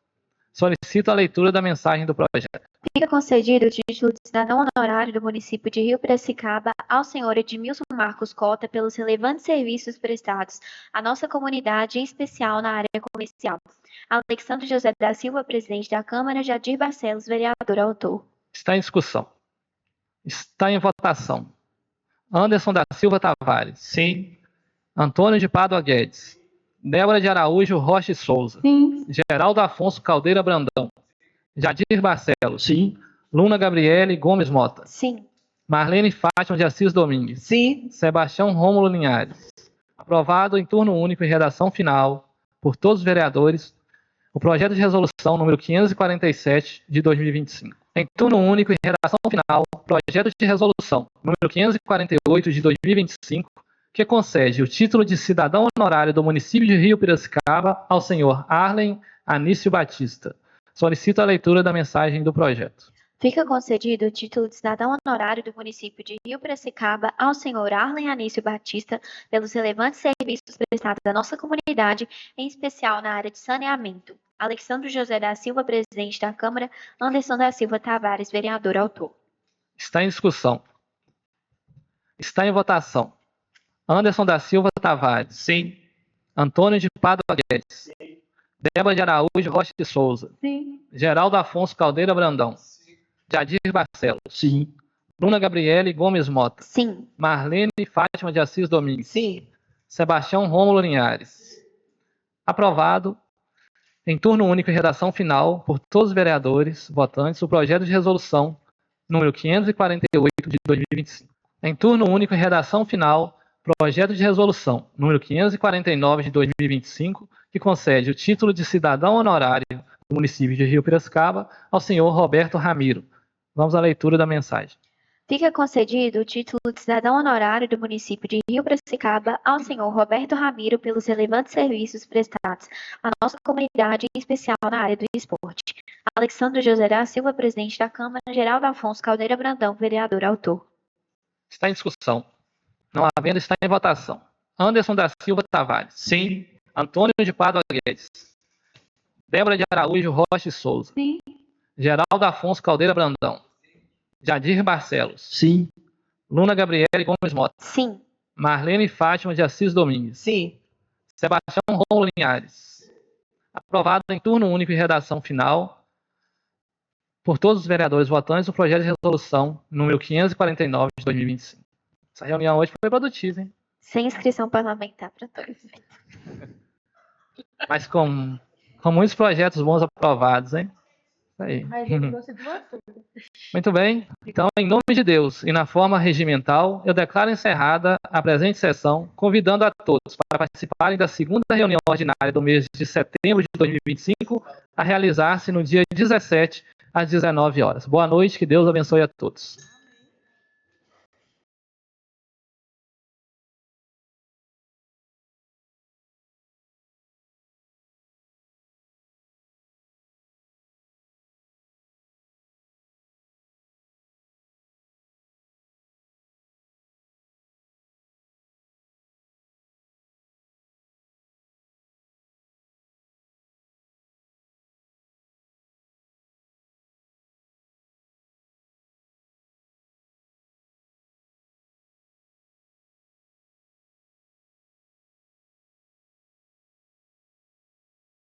Solicito a leitura da mensagem do projeto. Fica concedido o título de cidadão honorário do município de Rio Piracicaba ao senhor Edmilson Marcos Cota pelos relevantes serviços prestados à nossa comunidade, em especial na área comercial. Alexandre José da Silva, presidente da Câmara, Jadir Barcelos, vereador autor. Está em discussão. Está em votação. Anderson da Silva Tavares. Sim. Antônio de Pádua Guedes. Débora de Araújo Rocha e Souza. Sim. Geraldo Afonso Caldeira Brandão. Jadir Barcelos. Sim. Luna Gabriele Gomes Mota. Sim. Marlene Fátima de Assis Domingues. Sim. Sebastião Rômulo Linhares. Aprovado em turno único e redação final por todos os vereadores o projeto de resolução número 547 de 2025. Em turno único e redação final, projeto de resolução número 548 de 2025, que concede o título de cidadão honorário do município de Rio Piracicaba ao senhor Arlen Anício Batista. Solicito a leitura da mensagem do projeto. Fica concedido o título de cidadão honorário do município de Rio Piracicaba ao senhor Arlen Anício Batista pelos relevantes serviços prestados à nossa comunidade, em especial na área de saneamento. Alexandre José da Silva, presidente da Câmara, Anderson da Silva Tavares, vereador autor. Está em discussão. Está em votação. Anderson da Silva Tavares. Sim. Antônio de Pádua Guedes. Débora de Araújo Rocha de Souza. Sim. Geraldo Afonso Caldeira Brandão. Jadir Barcelos. Sim. Luna Gabriele Gomes Mota. Sim. Marlene Fátima de Assis Domingues. Sim. Sebastião Rômulo Linhares. Aprovado em turno único e redação final por todos os vereadores votantes o projeto de resolução número 548 de 2025. Em turno único e redação final, projeto de resolução número 549 de 2025, que concede o título de cidadão honorário do município de Rio Piracicaba ao senhor Roberto Ramiro. Vamos à leitura da mensagem. Fica concedido o título de cidadão honorário do município de Rio Piracicaba ao senhor Roberto Ramiro pelos relevantes serviços prestados à nossa comunidade, em especial na área do esporte. Alexandre José da Silva, presidente da Câmara, Geraldo Afonso Caldeira Brandão, vereador autor. Está em discussão. Não havendo, está em votação. Anderson da Silva Tavares. Sim. Antônio de Pádua Guedes. Débora de Araújo Rocha e Souza. Sim. Geraldo Afonso Caldeira Brandão. Jadir Barcelos. Sim. Luna Gabriele Gomes Mota. Sim. Marlene Fátima de Assis Domingues. Sim. Sebastião Rômulo Linhares. Aprovado em turno único e redação final por todos os vereadores votantes o projeto de resolução número 549 de 2025. Essa reunião hoje foi produtiva, hein? Sem inscrição parlamentar para todos. Mas com Com muitos projetos bons aprovados, hein? Isso aí. Muito bem. Então, em nome de Deus e na forma regimental, eu declaro encerrada a presente sessão, convidando a todos para participarem da segunda reunião ordinária do mês de setembro de 2025, a realizar-se no dia 17, às 19 horas. Boa noite, que Deus abençoe a todos.